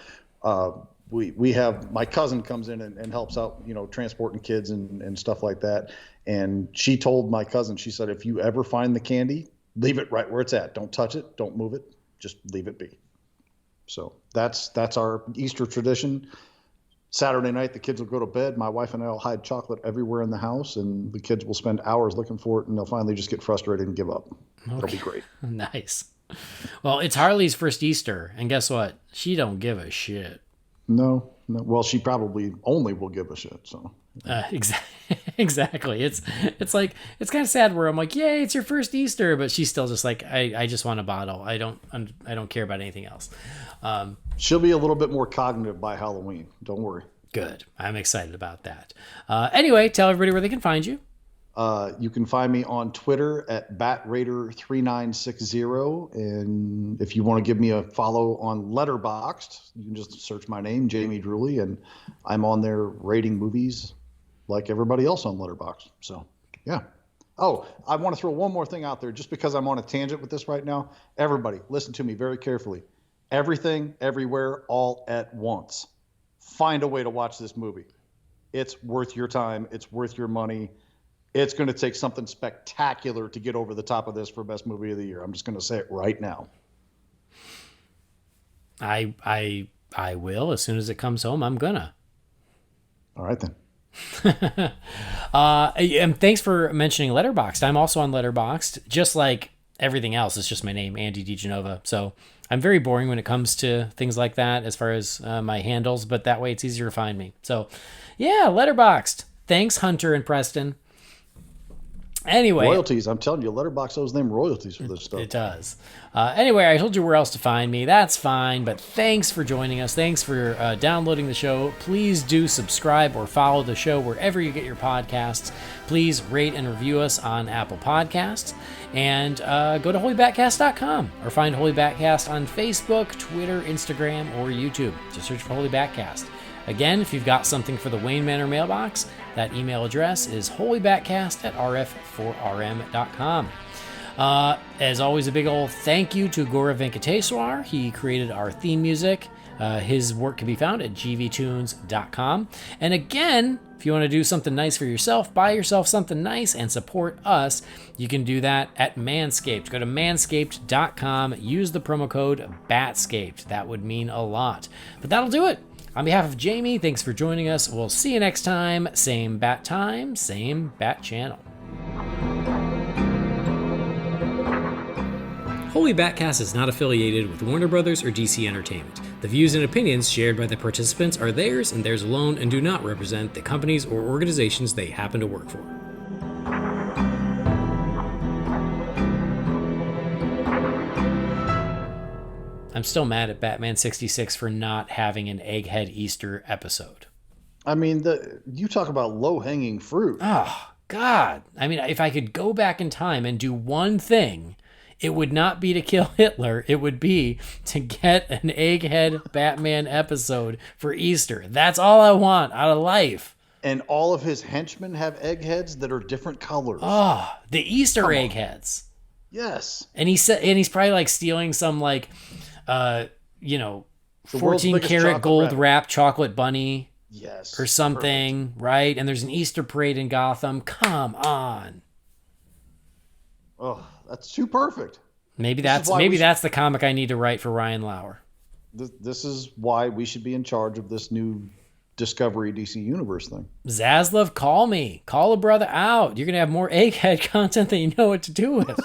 of we have my cousin comes in and helps out, you know, transporting kids and stuff like that. And she told my cousin, she said, if you ever find the candy, leave it right where it's at. Don't touch it. Don't move it. Just leave it be. So that's our Easter tradition. Saturday night, the kids will go to bed. My wife and I will hide chocolate everywhere in the house, and the kids will spend hours looking for it, and they'll finally just get frustrated and give up. Okay. It'll be great. Nice. Well, it's Harley's first Easter, and guess what? She don't give a shit. No. Well, she probably only will give a shit. So exactly. It's like, it's kind of sad where I'm like, yay, it's your first Easter, but she's still just like, I just want a bottle. I don't care about anything else. She'll be a little bit more cognitive by Halloween. Don't worry. Good. I'm excited about that. Anyway, tell everybody where they can find you. You can find me on Twitter at BatRaider3960. And if you want to give me a follow on Letterboxd, you can just search my name, Jamie Drooly, and I'm on there rating movies like everybody else on Letterboxd. So, yeah. Oh, I want to throw one more thing out there just because I'm on a tangent with this right now. Everybody, listen to me very carefully. Everything, everywhere, all at once. Find a way to watch this movie. It's worth your time. It's worth your money. It's going to take something spectacular to get over the top of this for best movie of the year. I'm just going to say it right now. I will. As soon as it comes home, I'm gonna. All right, then. And thanks for mentioning Letterboxd. I'm also on Letterboxd, just like everything else. It's just my name, Andy DiGenova. So I'm very boring when it comes to things like that as far as my handles, but that way it's easier to find me. So yeah, Letterboxd. Thanks, Hunter and Preston. Anyway, royalties. I'm telling you, Letterboxd owes them royalties for this stuff. It does. Anyway, I told you where else to find me. That's fine, but thanks for joining us. Thanks for downloading the show. Please do subscribe or follow the show wherever you get your podcasts. Please rate and review us on Apple Podcasts. And go to holybatcast.com or find Holy BatCast on Facebook, Twitter, Instagram, or YouTube. Just search for Holy BatCast. Again, if you've got something for the Wayne Manor mailbox, that email address is holybatcast@rf4rm.com. As always, a big old thank you to Gaurav Venkateswar. He created our theme music. His work can be found at gvtunes.com. And again, if you want to do something nice for yourself, buy yourself something nice and support us, you can do that at Manscaped. Go to manscaped.com, use the promo code BATSCAPED. That would mean a lot. But that'll do it. On behalf of Jamie, thanks for joining us. We'll see you next time. Same bat time, same bat channel. Holy BatCast is not affiliated with Warner Brothers or DC Entertainment. The views and opinions shared by the participants are theirs and theirs alone and do not represent the companies or organizations they happen to work for. I'm still mad at Batman 66 for not having an Egghead Easter episode. I mean, you talk about low-hanging fruit. Oh, God. I mean, if I could go back in time and do one thing, it would not be to kill Hitler. It would be to get an Egghead Batman episode for Easter. That's all I want out of life. And all of his henchmen have eggheads that are different colors. Oh, the Easter eggheads. Yes. And he's probably like stealing some 14 karat gold wrapped chocolate bunny. Yes. Or something, perfect. Right? And there's an Easter parade in Gotham. Come on. Oh, that's too perfect. Maybe that's the comic I need to write for Ryan Lauer. This is why we should be in charge of this new Discovery DC Universe thing. Zaslav, call me. Call a brother out. You're going to have more Egghead content than you know what to do with.